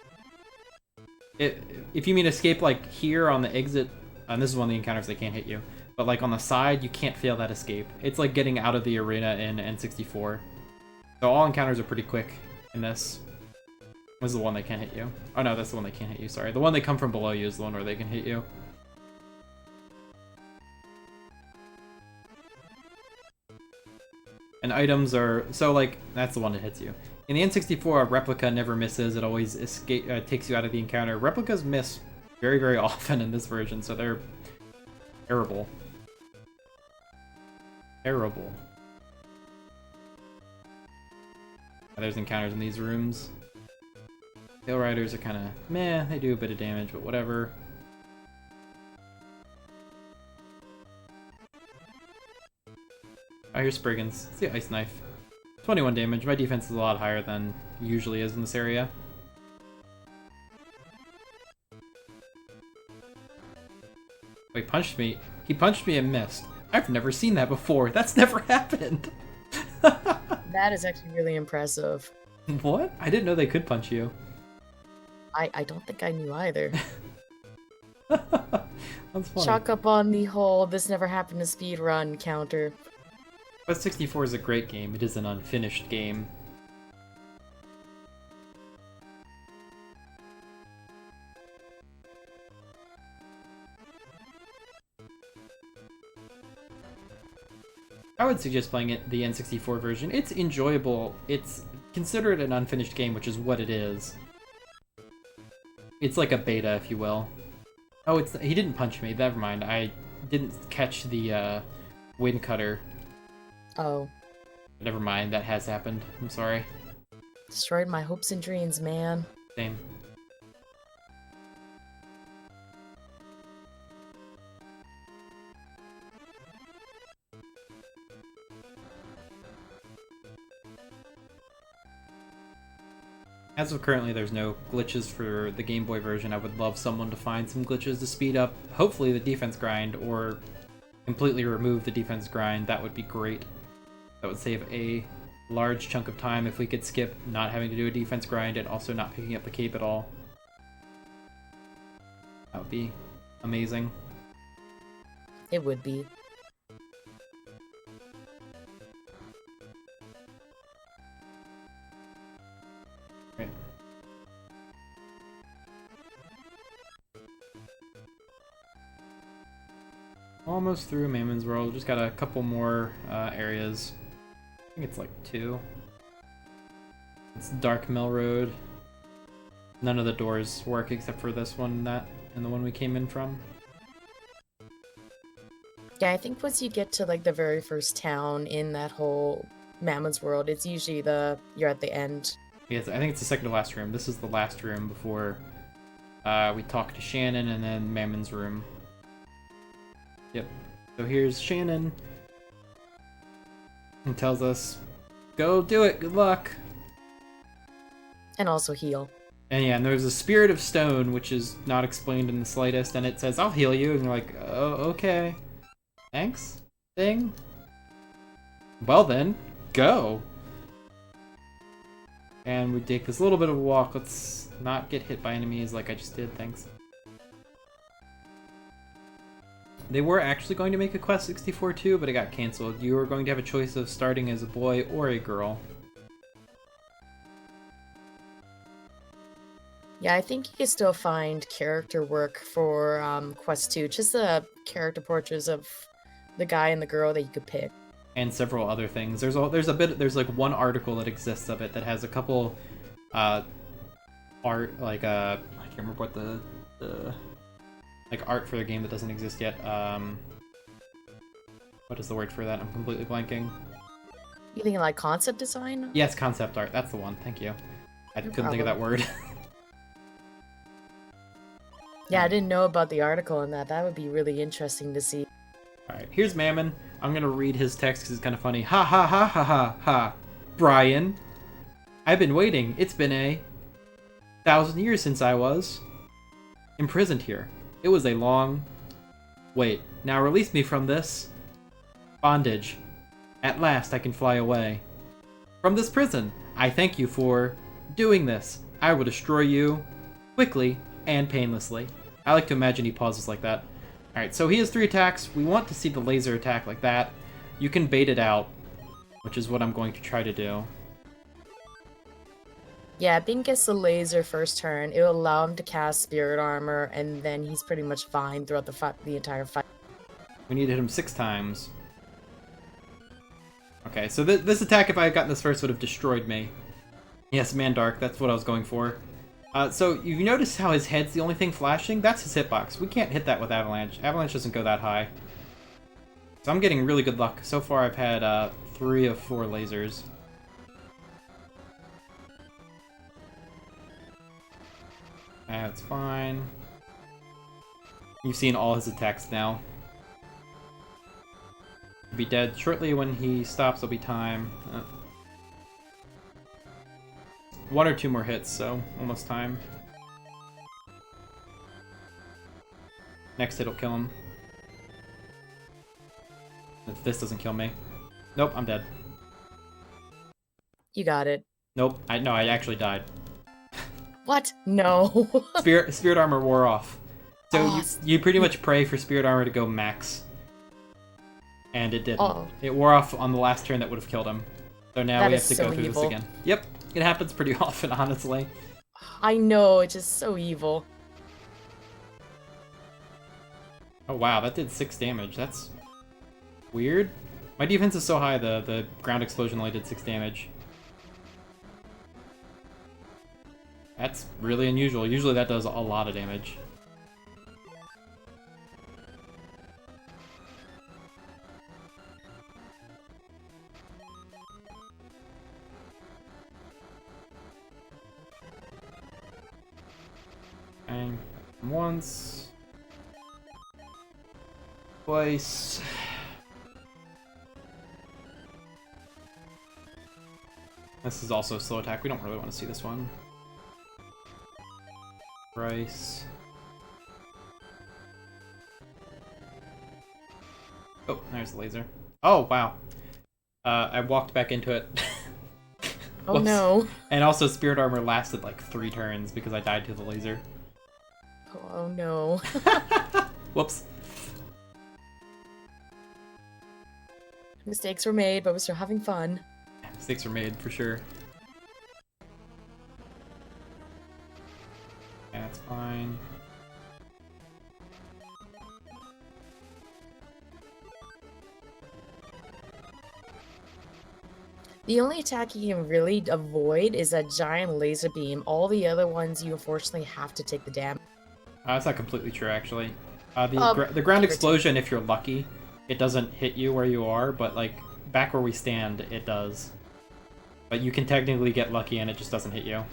If you mean escape like here on the exit, and this is one of the encounters they can't hit you, but like on the side, you can't fail that escape. It's like getting out of the arena in N64. So all encounters are pretty quick in this. This is the one that can't hit you. Oh no, that's the one that can't hit you, sorry. The one they come from below you is the one where they can hit you. And items are... So, like, that's the one that hits you. In the N64, a replica never misses. It always takes you out of the encounter. Replicas miss very, very often in this version, so they're terrible. Terrible. There's encounters in these rooms. Tail Riders are kind of meh. They do a bit of damage, but whatever. Oh, here's Spriggans. It's the Ice Knife. 21 damage. My defense is a lot higher than usually is in this area. Oh, he punched me. He punched me and missed. I've never seen that before. That's never happened. That is actually really impressive. What? I didn't know they could punch you. I don't think I knew either. That's funny. Chalk up on the whole "this never happened to speedrun" counter. Quest 64 is a great game. It is an unfinished game. I would suggest playing it the N64 version. It's enjoyable. It's consider it an unfinished game, which is what it is. It's like a beta, if you will. Oh, he didn't punch me. Never mind. I didn't catch the wind cutter. Oh. Never mind. That has happened. I'm sorry. Destroyed my hopes and dreams, man. Same. As of currently, there's no glitches for the Game Boy version. I would love someone to find some glitches to speed up, hopefully, the defense grind, or completely remove the defense grind. That would be great. That would save a large chunk of time if we could skip not having to do a defense grind and also not picking up the cape at all. That would be amazing. It would be. Right. Almost through Mammon's World. Just got a couple more areas. I think it's like 2. It's Dark Mill Road. None of the doors work except for this one and the one we came in from. Yeah, I think once you get to like the very first town in that whole Mammon's World, it's usually you're at the end. Yes, I think it's the second to last room. This is the last room before we talk to Shannon and then Mammon's room. Yep. So here's Shannon. And tells us, go do it, good luck. And also heal. And yeah, and there's a Spirit of Stone, which is not explained in the slightest, and it says, I'll heal you. And you're like, oh, okay. Thanks, thing. Well then, go. And we take this little bit of a walk. Let's not get hit by enemies like I just did, thanks. They were actually going to make a Quest 64 too, but it got canceled. You were going to have a choice of starting as a boy or a girl. Yeah, I think you can still find character work for Quest 2. Just the character portraits of the guy and the girl that you could pick. And several other things. There's like one article that exists of it that has a couple art, like I can't remember what the like art for the game that doesn't exist yet. What is the word for that? I'm completely blanking. You thinking like concept design? Yes, concept art. That's the one. Thank you. I couldn't think of that word. Yeah, I didn't know about the article on that. That would be really interesting to see. Alright, here's Mammon. I'm gonna read his text because it's kind of funny. Ha ha ha ha ha ha. Brian. I've been waiting. It's been 1,000 years since I was imprisoned here. It was a long wait. Now release me from this bondage. At last I can fly away from this prison. I thank you for doing this. I will destroy you quickly and painlessly. I like to imagine he pauses like that. Alright, so he has 3 attacks. We want to see the laser attack like that. You can bait it out, which is what I'm going to try to do. Yeah, Bing gets the laser first turn. It will allow him to cast Spirit Armor, and then he's pretty much fine throughout the entire fight. We need to hit him 6 times. Okay, so this attack, if I had gotten this first, would have destroyed me. Yes, Mandark, that's what I was going for. So you notice how his head's the only thing flashing? That's his hitbox. We can't hit that with Avalanche. Avalanche doesn't go that high. So I'm getting really good luck. So far I've had 3 of 4 lasers. That's fine. You've seen all his attacks now. He'll be dead shortly. When he stops, there'll be time. 1 or 2 more hits, so almost time. Next hit'll kill him. If this doesn't kill me. Nope, I'm dead. You got it. Nope, I actually died. What? No. Spirit armor wore off. So you pretty much pray for spirit armor to go max. And it didn't. Oh. It wore off on the last turn that would have killed him. So now we have to go through this again. Yep, it happens pretty often, honestly. I know, it's just so evil. Oh wow, that did 6 damage. That's weird. My defense is so high, the ground explosion only did 6 damage. That's really unusual. Usually that does a lot of damage. And once. Twice. This is also a slow attack. We don't really want to see this one. Thrice. Oh, there's the laser. Oh, wow. I walked back into it. Oh no. And also Spirit Armor lasted like 3 turns because I died to the laser. Oh no. Whoops. Mistakes were made, but we're still having fun. Mistakes were made, for sure. Yeah, that's fine. The only attack you can really avoid is that giant laser beam. All the other ones, you unfortunately have to take the damage. That's not completely true, actually. The ground explosion, if you're lucky, it doesn't hit you where you are, but like back where we stand, it does. But you can technically get lucky and it just doesn't hit you.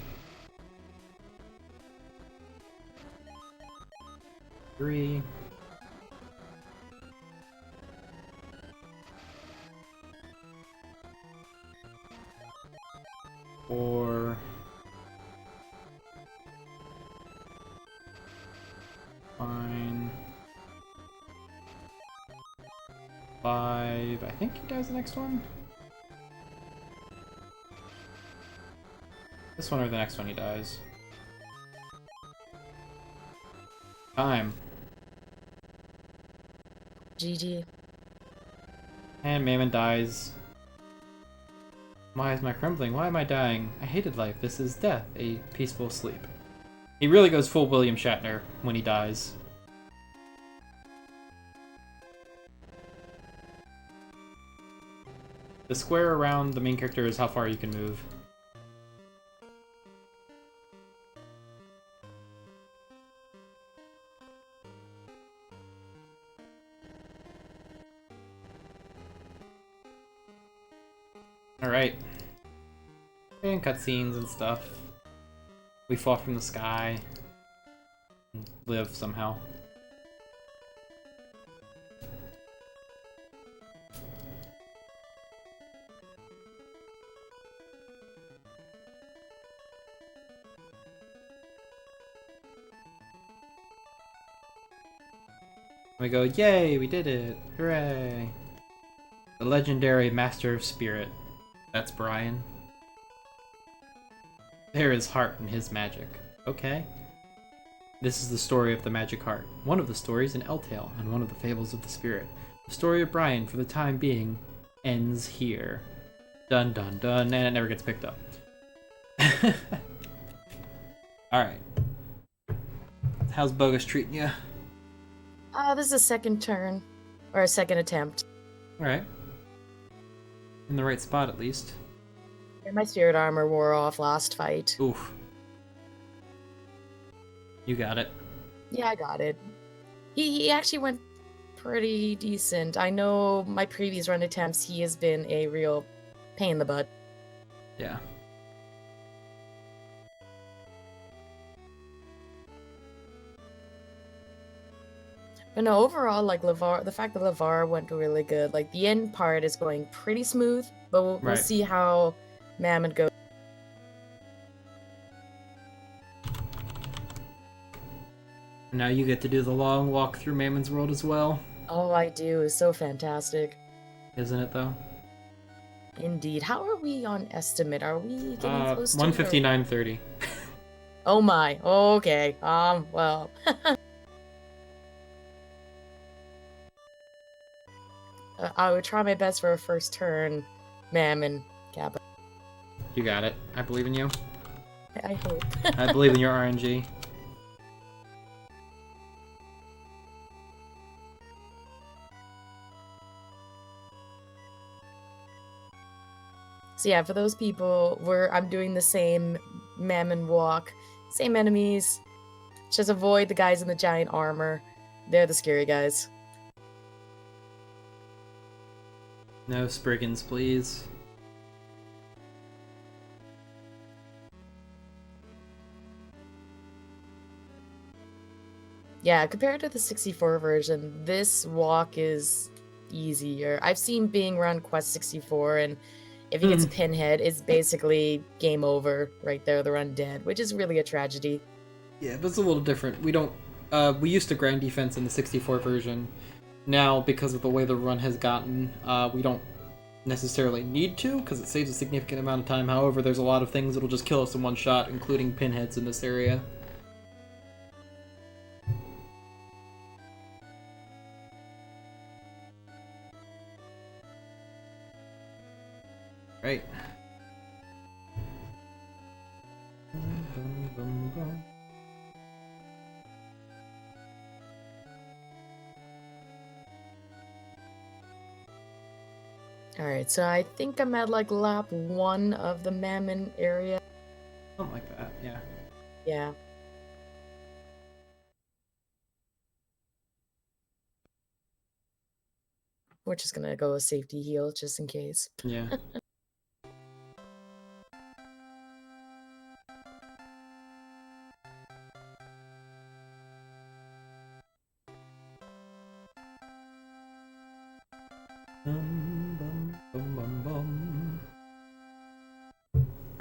3. 4. 5. 5. I think he does the next one. This one or the next one he dies. Time. GG. And Mammon dies. Why is my crumbling? Why am I dying? I hated life. This is death. A peaceful sleep. He really goes full William Shatner when he dies. The square around the main character is how far you can move. Alright. And cutscenes and stuff. We fall from the sky. And live somehow. We go, yay, we did it! Hooray! The legendary Master of Spirit. That's Brian. There is heart in his magic. Okay. This is the story of the magic heart. One of the stories in Eltale, and one of the fables of the spirit. The story of Brian, for the time being, ends here. Dun dun dun, and it never gets picked up. Alright. How's Bogus treating you? This is a second turn. Or a second attempt. Alright. In the right spot, at least. Yeah, my spirit armor wore off last fight. Oof. You got it. Yeah, I got it. He actually went pretty decent. I know my previous run attempts, he has been a real pain in the butt. Yeah. But no, overall, like, Levar, the fact that Levar went really good, like, the end part is going pretty smooth, but we'll Right. see how Mammon goes. Now you get to do the long walk through Mammon's world as well. Oh, I do. It's so fantastic. Isn't it, though? Indeed. How are we on estimate? Are we getting close to 159.30. Oh my. Okay. Well. I would try my best for a first turn, Mammon, Kappa. You got it. I believe in you. I hope. I believe in your RNG. So yeah, for those people, I'm doing the same Mammon walk, same enemies. Just avoid the guys in the giant armor. They're the scary guys. No Spriggans, please. Yeah, compared to the 64 version, this walk is easier. I've seen Bing run Quest 64, and if he gets a pinhead, it's basically game over right there, the run dead, which is really a tragedy. Yeah, but it's a little different. We don't. We used to grind defense in the 64 version. Now, because of the way the run has gotten, we don't necessarily need to, because it saves a significant amount of time. However, there's a lot of things that'll just kill us in one shot, including pinheads in this area. Right. Alright, so I think I'm at like lap 1 of the Mammon area. Something like that, yeah. Yeah. We're just gonna go a safety heal just in case. Yeah.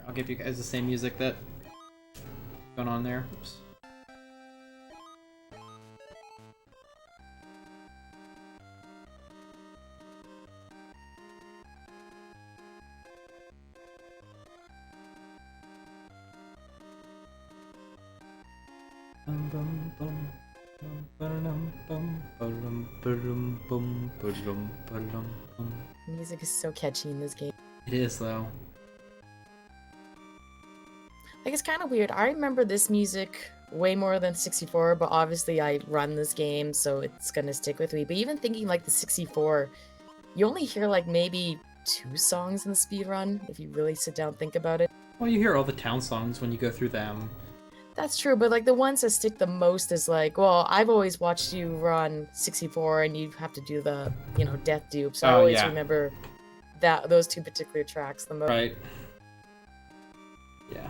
I'll give you guys the same music that's going on there. Oops. Music is so catchy in this game. It is, though. Like, it's kind of weird. I remember this music way more than 64, but obviously I run this game, so it's gonna stick with me. But even thinking like the 64, you only hear like maybe 2 songs in the speedrun if you really sit down and think about it. Well, you hear all the town songs when you go through them. That's true, but like the ones that stick the most is like, well, I've always watched you run 64 and you have to do the, death dupe. So I always remember those 2 particular tracks the most. Right. Yeah.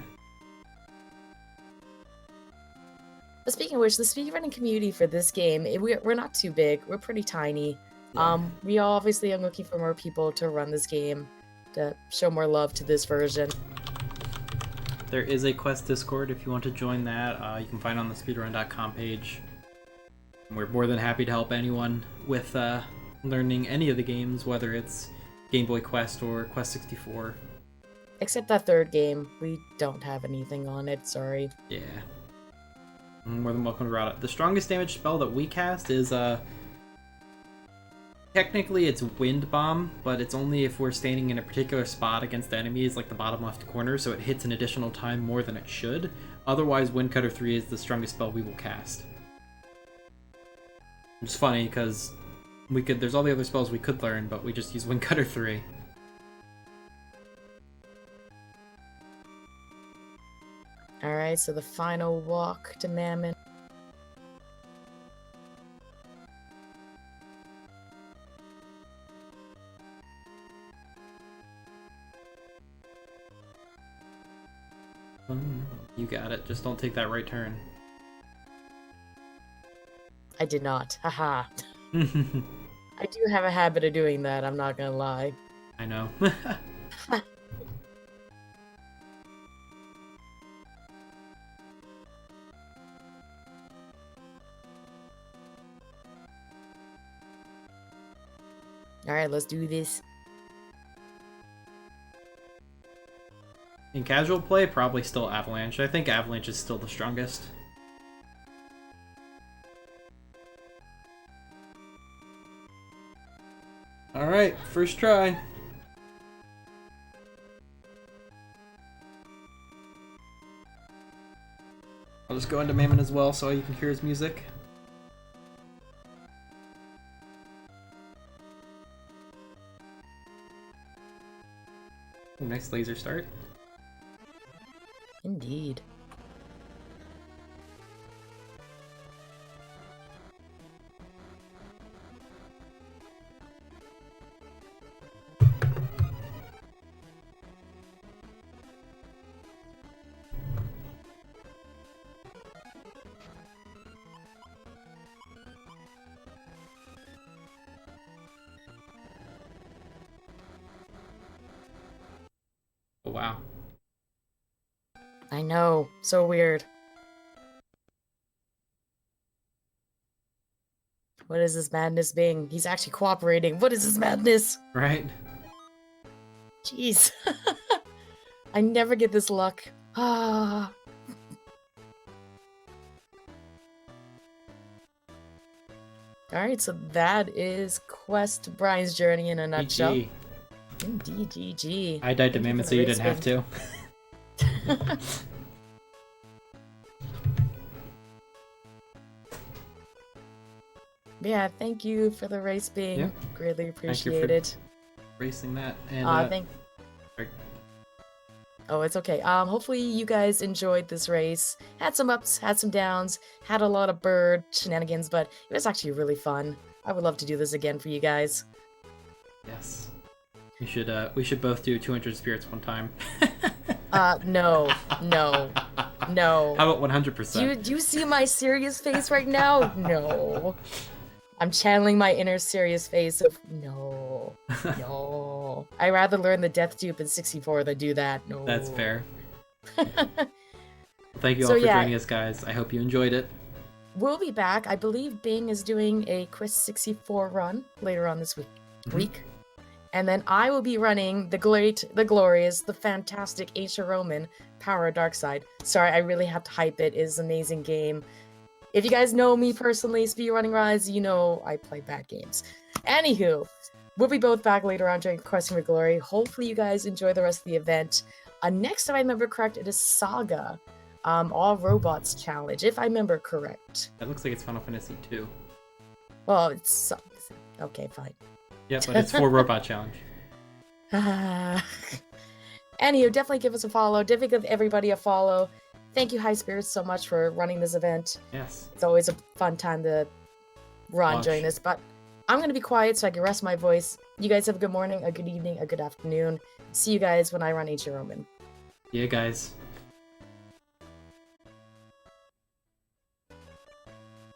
But speaking of which, the speedrunning community for this game, we're not too big. We're pretty tiny. Yeah. We obviously are looking for more people to run this game, to show more love to this version. There is a Quest Discord if you want to join that. You can find it on the speedrun.com page. We're more than happy to help anyone with learning any of the games, whether it's Game Boy Quest or Quest 64. Except that 3rd game. We don't have anything on it, sorry. Yeah. More than welcome to route it. The strongest damage spell that we cast is technically it's Wind Bomb, but it's only if we're standing in a particular spot against enemies, like the bottom left corner, so it hits an additional time more than it should. Otherwise, Windcutter 3 is the strongest spell we will cast. It's funny because there's all the other spells we could learn, but we just use Windcutter 3. Alright, so the final walk to Mammon. You got it. Just don't take that right turn. I did not. Haha. I do have a habit of doing that, I'm not gonna lie. I know. Alright, let's do this. In casual play, probably still Avalanche. I think Avalanche is still the strongest. Alright, first try. I'll just go into Mammon as well so you can hear his music. nice laser start. Indeed. Oh, wow. I know. So weird. What is this madness being? He's actually cooperating. What is this madness? Right? Jeez. I never get this luck. Ah. Alright, so that is Quest Brian's journey in a nutshell. GG. Indeed, GG. I died to Mammon so you didn't have to. Yeah, thank you for the race being Yeah. greatly Thank you for appreciated. racing that. And sorry. Oh, it's okay. Hopefully you guys enjoyed this race. Had some ups, had some downs, had a lot of bird shenanigans, but it was actually really fun. I would love to do this again for you guys. Yes. We should both do 200 spirits one time. No. No. No. How about 100%? Do you see my serious face right now? No. I'm channeling my inner serious face of no. No. I'd rather learn the death dupe in 64 than do that. No. That's fair. Thank you all for joining us, guys. I hope you enjoyed it. We'll be back. I believe Bing is doing a Quest 64 run later on this week. And then I will be running the great, the glorious, the fantastic Ancient Roman Power Dark Side. Sorry, I really have to hype it. It is an amazing game. If you guys know me personally, Speedrunning Rise, you know I play bad games. Anywho, we'll be both back later on during Questing for Glory. Hopefully you guys enjoy the rest of the event. Next time I remember correct, it is Saga. All Robots Challenge, if I remember correct. That looks like it's Final Fantasy 2. Well, it's... Okay, fine. Yeah, but it's for Robot Challenge. Anywho, definitely give us a follow. Definitely give everybody a follow. Thank you, High Spirits, so much for running this event. Yes. It's always a fun time to run during this, but I'm going to be quiet so I can rest my voice. You guys have a good morning, a good evening, a good afternoon. See you guys when I run Ancient Roman. Yeah, guys.